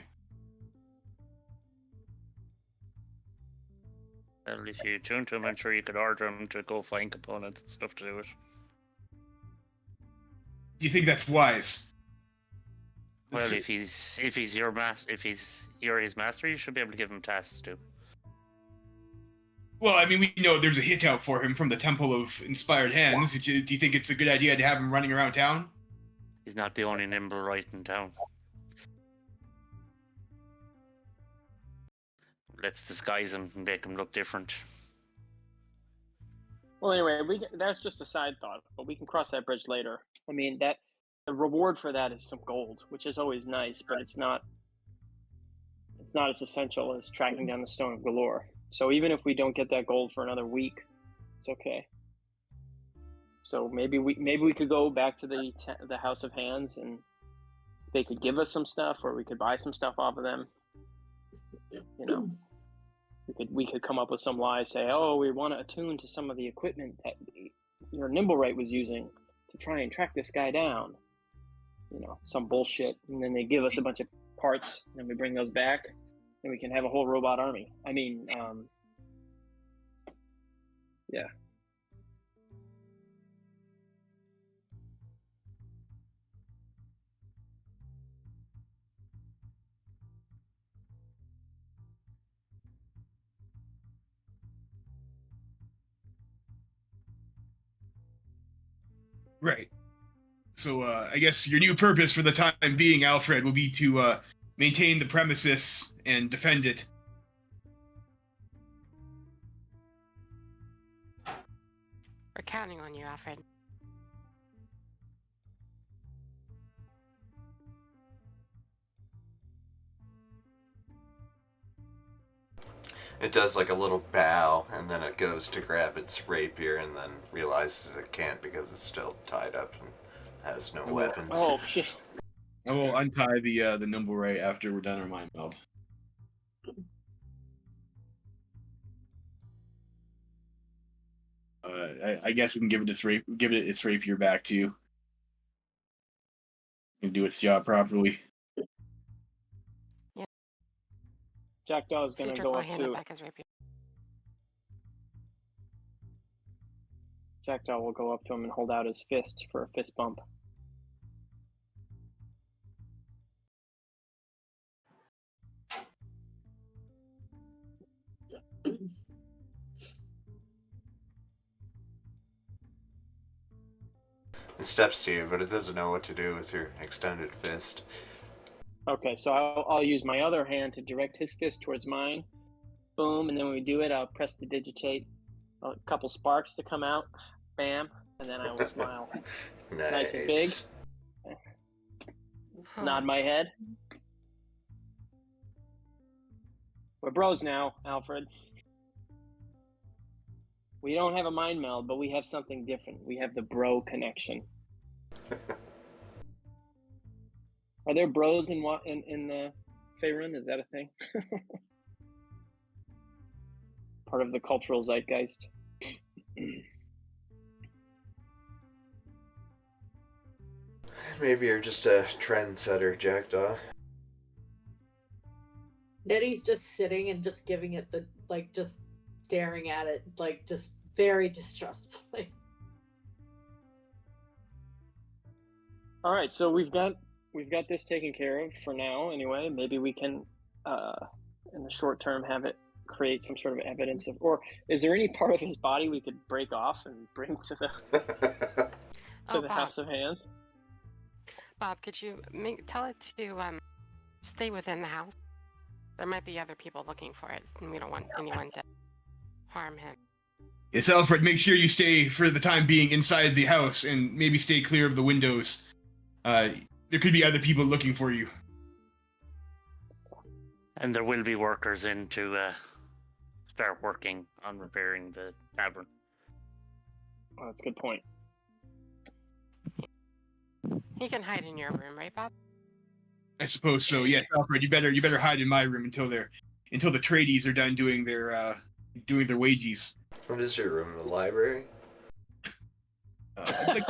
Well, if you tune to him, I'm sure you could order him to go find components and stuff to do it. Do you think that's wise? Well, if he's his master, you should be able to give him tasks to do. Well, I mean, we know there's a hit out for him from the Temple of Inspired Hands. Do you think it's a good idea to have him running around town? He's not the only Nimblewright in town. Let's disguise him and make him look different. Well, anyway, that's just a side thought, but we can cross that bridge later. I mean, that the reward for that is some gold, which is always nice, but it's not as essential as tracking down the Stone of Galore. So even if we don't get that gold for another week, it's okay. So maybe we could go back to the House of Hands, and they could give us some stuff, or we could buy some stuff off of them. You know, we could come up with some lie, say, oh, we want to attune to some of the equipment that your Nimblewright was using to try and track this guy down. You know, some bullshit, and then they give us a bunch of parts, and we bring those back, and we can have a whole robot army. I mean, yeah. Right. So I guess your new purpose for the time being, Alfred, will be to maintain the premises and defend it. We're counting on you, Alfred. It does like a little bow, and then it goes to grab its rapier, and then realizes it can't because it's still tied up and has no weapons. Oh shit! I will untie the Nimblewright after we're done our mind meld. I guess we can give it its rapier back to you. And do its job properly. Jackdaw's gonna Cedric go will up hand it to. back as rapier. Jackdaw will go up to him and hold out his fist for a fist bump. It steps to you, but it doesn't know what to do with your extended fist. Okay, so I'll use my other hand to direct his fist towards mine. Boom, and then when we do it, I'll press to digitate a couple sparks to come out. Bam, and then I will smile. Nice and big. Nod my head. We're bros now, Alfred. We don't have a mind meld, but we have something different. We have the bro connection. Are there bros in the Faerun? Is that a thing? Part of the cultural zeitgeist. Maybe you're just a trendsetter, Jackdaw. Nettie's just sitting and just giving it the, like, just staring at it, like, just very distrustfully. All right, so we've got this taken care of for now. Anyway, maybe we can, in the short term, have it create some sort of evidence of, or is there any part of his body we could break off and bring to the Bob. House of Hands? Bob, could you tell it to stay within the house? There might be other people looking for it, and we don't want anyone to harm him. Yes, Alfred, make sure you stay for the time being inside the house and maybe stay clear of the windows. There could be other people looking for you. And there will be workers in to start working on repairing the tavern. Oh, that's a good point. He can hide in your room, right, Bob? I suppose so. Yes, Alfred, you better hide in my room until the tradies are done doing their wages. What is your room? The library? I think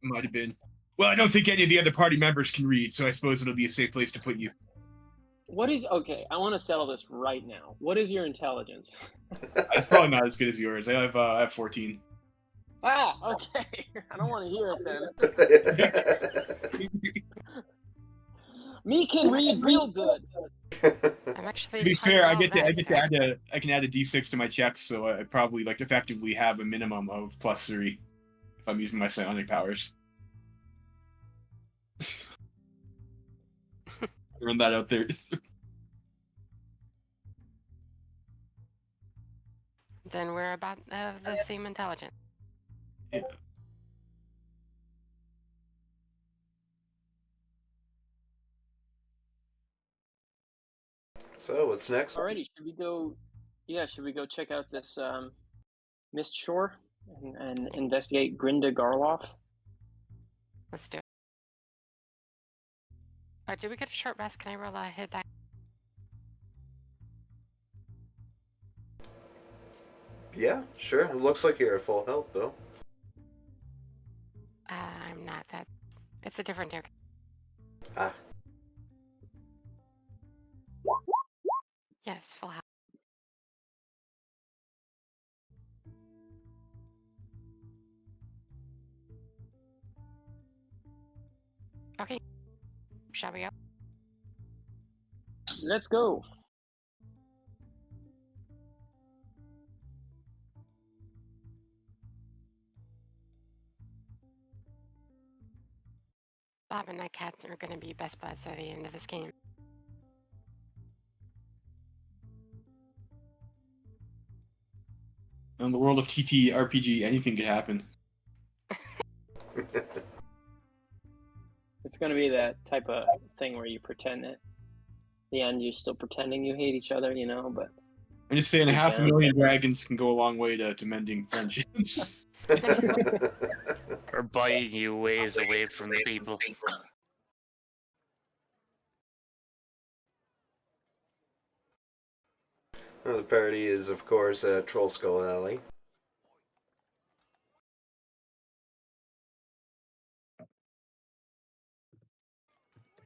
might have been. Well, I don't think any of the other party members can read, so I suppose it'll be a safe place to put you. Okay, I want to settle this right now. What is your intelligence? It's probably not as good as yours. I have 14. Ah, okay. I don't want to hear it then. Me can read real good. I'm actually. To be fair, I can add a D6 to my checks, so I probably effectively have a minimum of +3 if I'm using my psionic powers. Run that out there. Then we're about the same intelligence. Yeah. So, what's next? Alrighty, should we go? Yeah, should we go check out this mist shore? and investigate Grinda Garloff. Let's do it. Did we get a short rest? Can I roll a hit die? Yeah, sure. It looks like you're at full health, though. I'm not that. It's a different character. Ah. Yes, full health. Okay. Shall we go? Let's go. Bob and Nightcat are going to be best buds at the end of this game. In the world of TTRPG, anything could happen. It's going to be that type of thing where you pretend that at the end you're still pretending you hate each other, you know, but I'm just saying, Deep 500,000 dragons can go a long way to mending friendships. Or buying you ways away from the people. Well, the party is, of course, at Troll Skull Alley.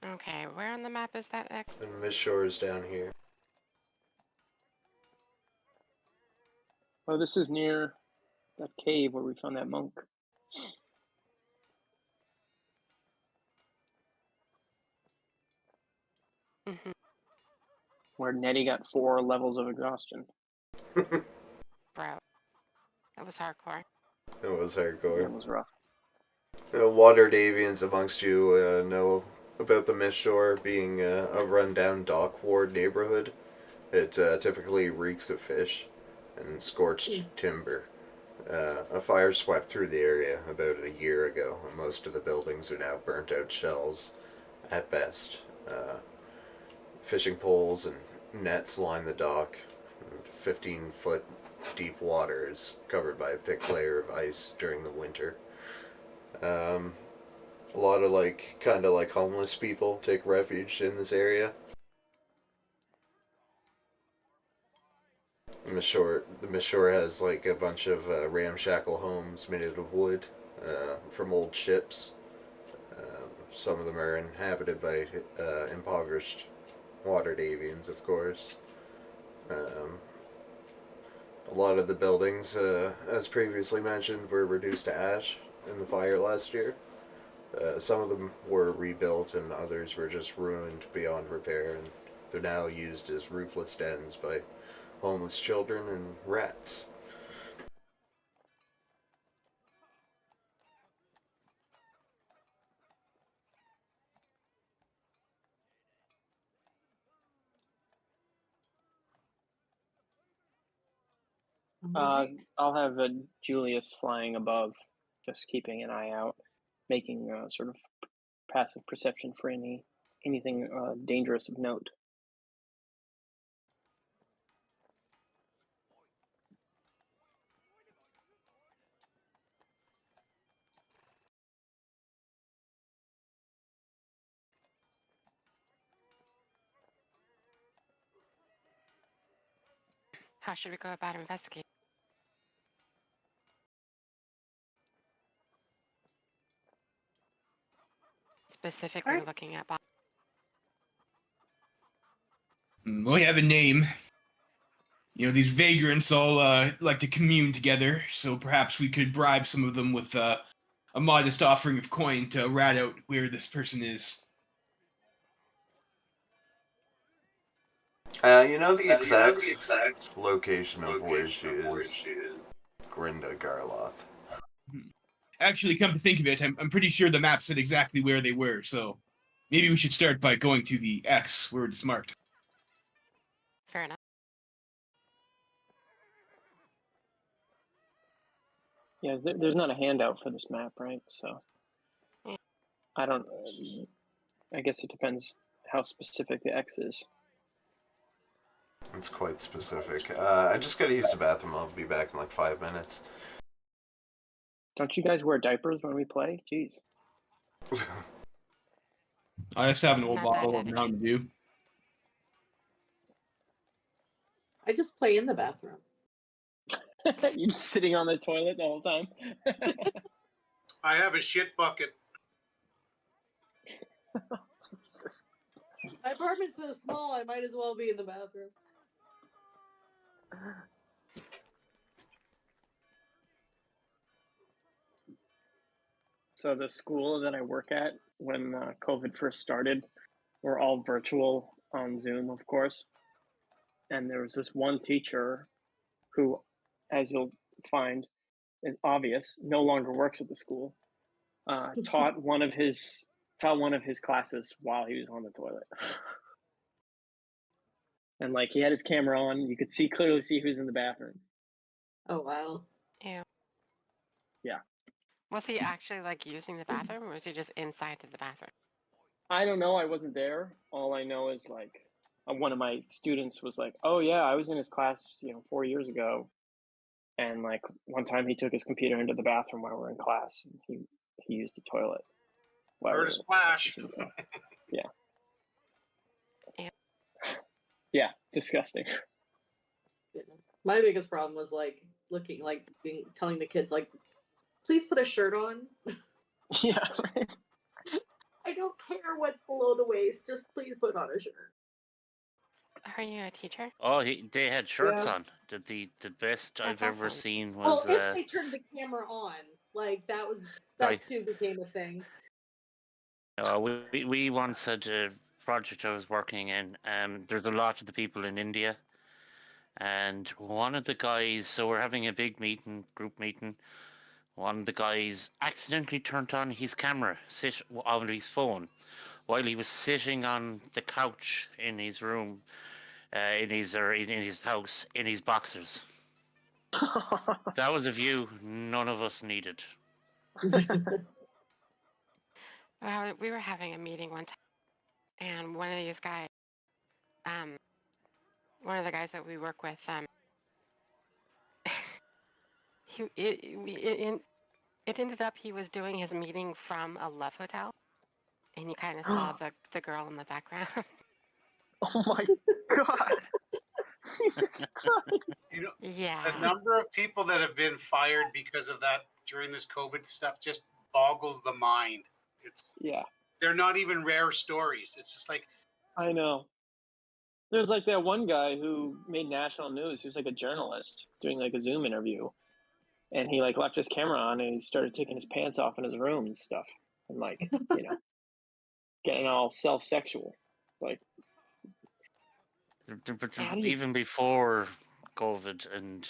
Okay, where on the map is that X? And Miss Shore is down here. oh, this is near that cave where we found that monk. Mm-hmm. Where Nettie got 4 levels of exhaustion. Bro, that was hardcore. It was hardcore. That was rough. Waterdevians amongst you know about the Miss Shore being a rundown dock ward neighborhood. It typically reeks of fish and scorched timber. A fire swept through the area about a year ago, and most of the buildings are now burnt out shells at best. Fishing poles and nets line the dock. 15-foot deep water is covered by a thick layer of ice during the winter. A lot of kind of like homeless people take refuge in this area. The Miss Shore has like a bunch of ramshackle homes made out of wood from old ships. Some of them are inhabited by impoverished Waterdevians, of course. A lot of the buildings, as previously mentioned, were reduced to ash in the fire last year. Some of them were rebuilt and others were just ruined beyond repair, and they're now used as roofless dens by homeless children and rats. I'll have Julius flying above, just keeping an eye out, making sort of passive perception for anything dangerous of note. How should we go about investigating? Specifically Alright. looking at Bob. We have a name. You know, these vagrants all like to commune together, so perhaps we could bribe some of them with a modest offering of coin to rat out where this person is. You know the exact location of where she is. Grinda Garloth. Actually, come to think of it, I'm pretty sure the map said exactly where they were, so maybe we should start by going to the X where it's marked. Fair enough. Yeah, there's not a handout for this map, right? So Yeah. I guess it depends how specific the X is. It's quite specific. I just gotta use the bathroom. I'll be back in like 5 minutes. Don't you guys wear diapers when we play? Jeez. I just have an old Not that bottle of dedicated. Mountain Dew. I just play in the bathroom. You just sitting on the toilet the whole time. I have a shit bucket. Jesus. My apartment's so small, I might as well be in the bathroom. So the school that I work at, when COVID first started, we're all virtual on Zoom, of course. And there was this one teacher who, as you'll find, is obvious, no longer works at the school. Taught one of his classes while he was on the toilet. And like he had his camera on, you could clearly see who's in the bathroom. Oh wow. Ew. Yeah. Was he actually like using the bathroom, or was he just inside of the bathroom? I don't know. I wasn't there. All I know is like one of my students was like, "Oh yeah, I was in his class, 4 years ago." And like one time he took his computer into the bathroom while we were in class, and he used the toilet. while we Heard a were splash. teaching class. Yeah. Yeah. Yeah, disgusting. Yeah. My biggest problem was like looking like telling the kids like, please put a shirt on. Yeah. I don't care what's below the waist, just please put on a shirt. Are you a teacher? Oh, they had shirts Yeah. on. The best I've That's ever awesome. seen Well, was if they turned the camera on, like that too became a thing. we once had a project I was working in. There's a lot of the people in India, and one of the guys. So we're having a big meeting, group meeting. One of the guys accidentally turned on his camera, sit on his phone, while he was sitting on the couch in his room, in his house, in his boxers. That was a view none of us needed. Well, we were having a meeting one time, and one of these guys, one of the guys that we work with, it ended up he was doing his meeting from a love hotel, and you kind of saw the girl in the background. Oh my god. Jesus Christ. You know, Yeah. the number of people that have been fired because of that during this COVID stuff just boggles the mind. Yeah, They're not even rare stories. It's just like, I know. There's like that one guy who made national news. He was like a journalist doing like a Zoom interview, and he like left his camera on and he started taking his pants off in his room and stuff, and like getting all self-sexual. Like, how do you? Even before COVID and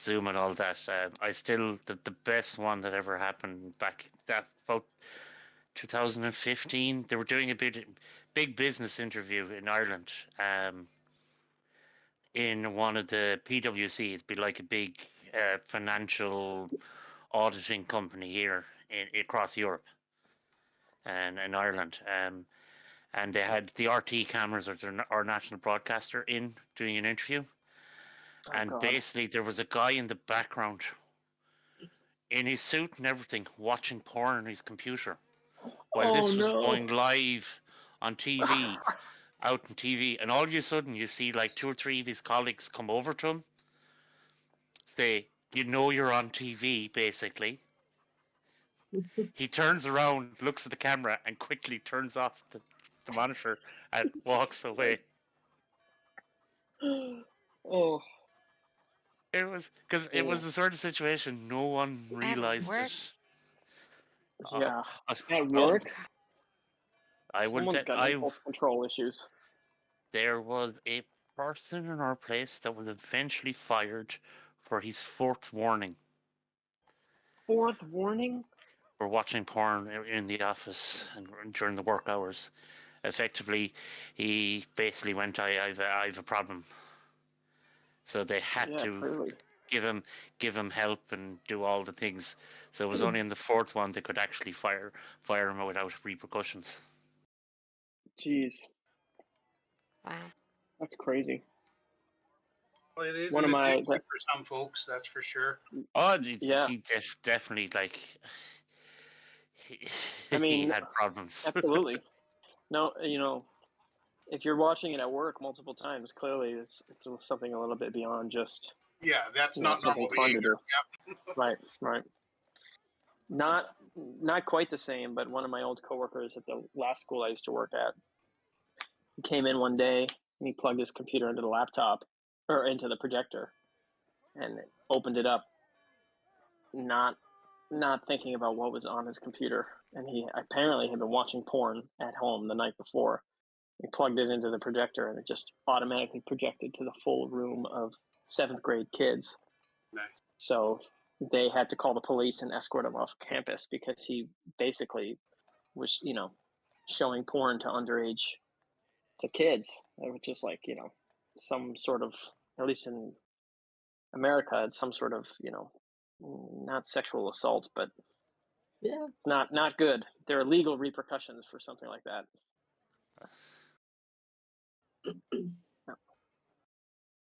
Zoom and all that, I still the best one that ever happened back that about 2015. They were doing a big business interview in Ireland. In one of the PwC, it'd be like a big financial auditing company here across Europe and in Ireland. And they had the RT cameras or our national broadcaster in doing an interview. Oh, And God. basically, there was a guy in the background in his suit and everything watching porn on his computer while this was going live on TV, out on TV. And all of a sudden, you see like 2 or 3 of his colleagues come over to him, say, you're on TV, basically. He turns around, looks at the camera, and quickly turns off the monitor and walks away. Oh, It was because it was the sort of situation no one realized work? it. yeah. At I- work, I would. someone's got impulse control issues. There was a person in our place that was eventually fired for his 4th warning Fourth warning? for watching porn in the office and during the work hours. Effectively, he basically went, I have a problem. So they had Yeah, to clearly. give him help and do all the things. So it was only in the 4th one they could actually fire him without repercussions. Jeez, Wow. that's crazy. Well, it is One an of my- addiction for some folks, that's for sure. Oh, Yeah. he definitely like. I mean, he had problems. absolutely. No, if you're watching it at work multiple times, clearly it's something a little bit beyond just Yeah, that's not something normal fun to behavior. do. Right. Not quite the same, but one of my old coworkers at the last school I used to work at, he came in one day and he plugged his computer into the laptop or into the projector and opened it up, not thinking about what was on his computer. And he apparently had been watching porn at home the night before. He plugged it into the projector and it just automatically projected to the full room of 7th grade kids. Nice. So they had to call the police and escort him off campus because he basically was, showing porn to underage to kids. It was just like, some sort of, at least in America, it's some sort of, not sexual assault, but Yeah. it's not good. There are legal repercussions for something like that. That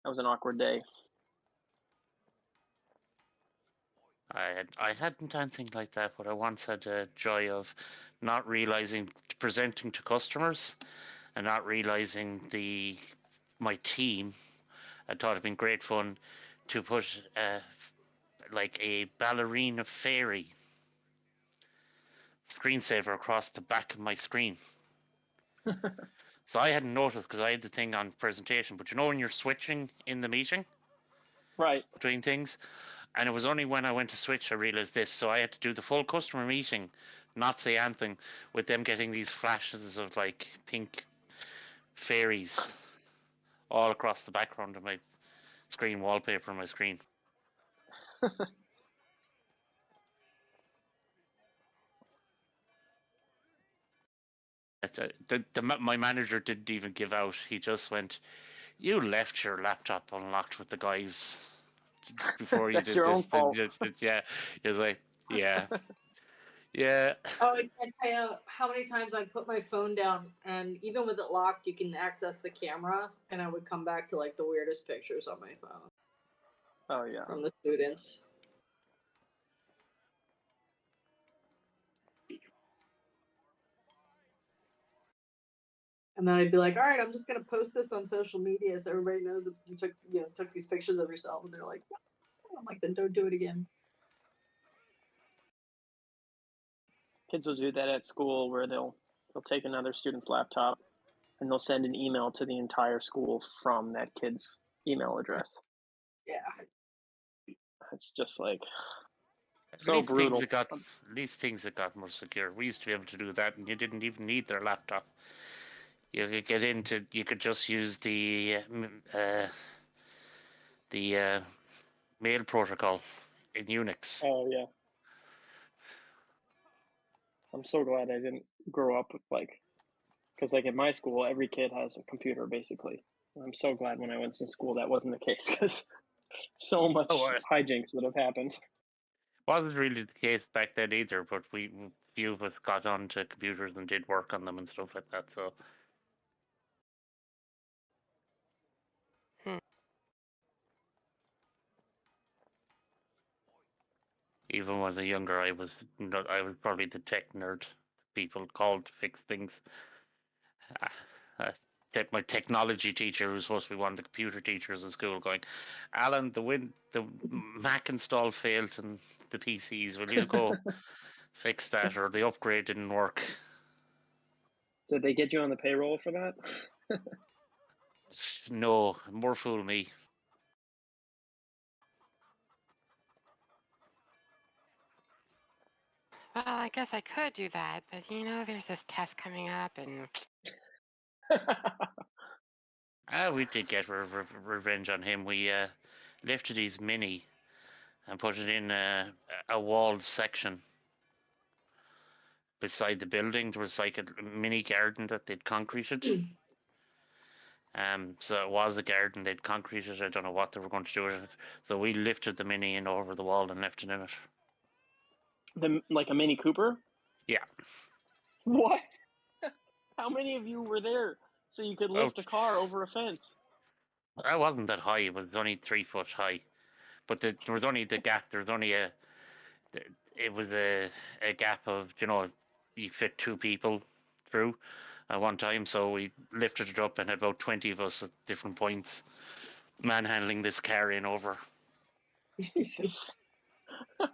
was an awkward day. I hadn't anything like that, but I once had the joy of not realizing presenting to customers and not realizing my team. I thought it'd been great fun to put like a ballerina fairy screensaver across the back of my screen. So I hadn't noticed because I had the thing on presentation. But when you're switching in the meeting Right. between things, and it was only when I went to switch I realized this. So I had to do the full customer meeting, not say anything, with them getting these flashes of like pink fairies all across the background of my screen wallpaper on my screen. My manager didn't even give out. He just went, "You left your laptop unlocked with the guys before you That's did your this." own fault. Yeah, he was like, "Yeah, yeah." Oh, I can't tell you how many times I put my phone down, and even with it locked, you can access the camera, and I would come back to like the weirdest pictures on my phone Oh yeah. from the students. And then I'd be like, "All right, I'm just gonna post this on social media so everybody knows that you took these pictures of yourself." And they're like, "No." I'm like, "Then don't do it again." Kids will do that at school where they'll take another student's laptop and they'll send an email to the entire school from that kid's email address. Yeah. It's just like At so least brutal. things that got more secure. We used to be able to do that, and you didn't even need their laptop. You could get into. You could just use the mail protocol in Unix. Oh yeah. I'm so glad I didn't grow up with because like at my school, every kid has a computer basically. I'm so glad when I went to school that wasn't the case because so much hijinks would have happened. Wasn't really the case back then either, but few of us got onto computers and did work on them and stuff like that. So even when I was younger, I was probably the tech nerd people called to fix things. My technology teacher, who's supposed to be one of the computer teachers in school, going, "Alan, the Mac install failed and the PCs. Will you go fix that, or the upgrade didn't work?" Did they get you on the payroll for that? No, more fool me. Well, I guess I could do that, but there's this test coming up, and We did get revenge on him. We lifted his mini and put it in a walled section beside the building. There was like a mini garden that they'd concreted. So it was a garden, they'd concreted. I don't know what they were going to do with it. So we lifted the mini in over the wall and left it in it. Like a Mini Cooper? Yeah. What? How many of you were there so you could lift a car over a fence? I wasn't that high. It was only 3 foot high, but there was only the gap. There was only it was a gap of you fit 2 people through at one time. So we lifted it up and had about 20 of us at different points manhandling this carrion over. Jesus.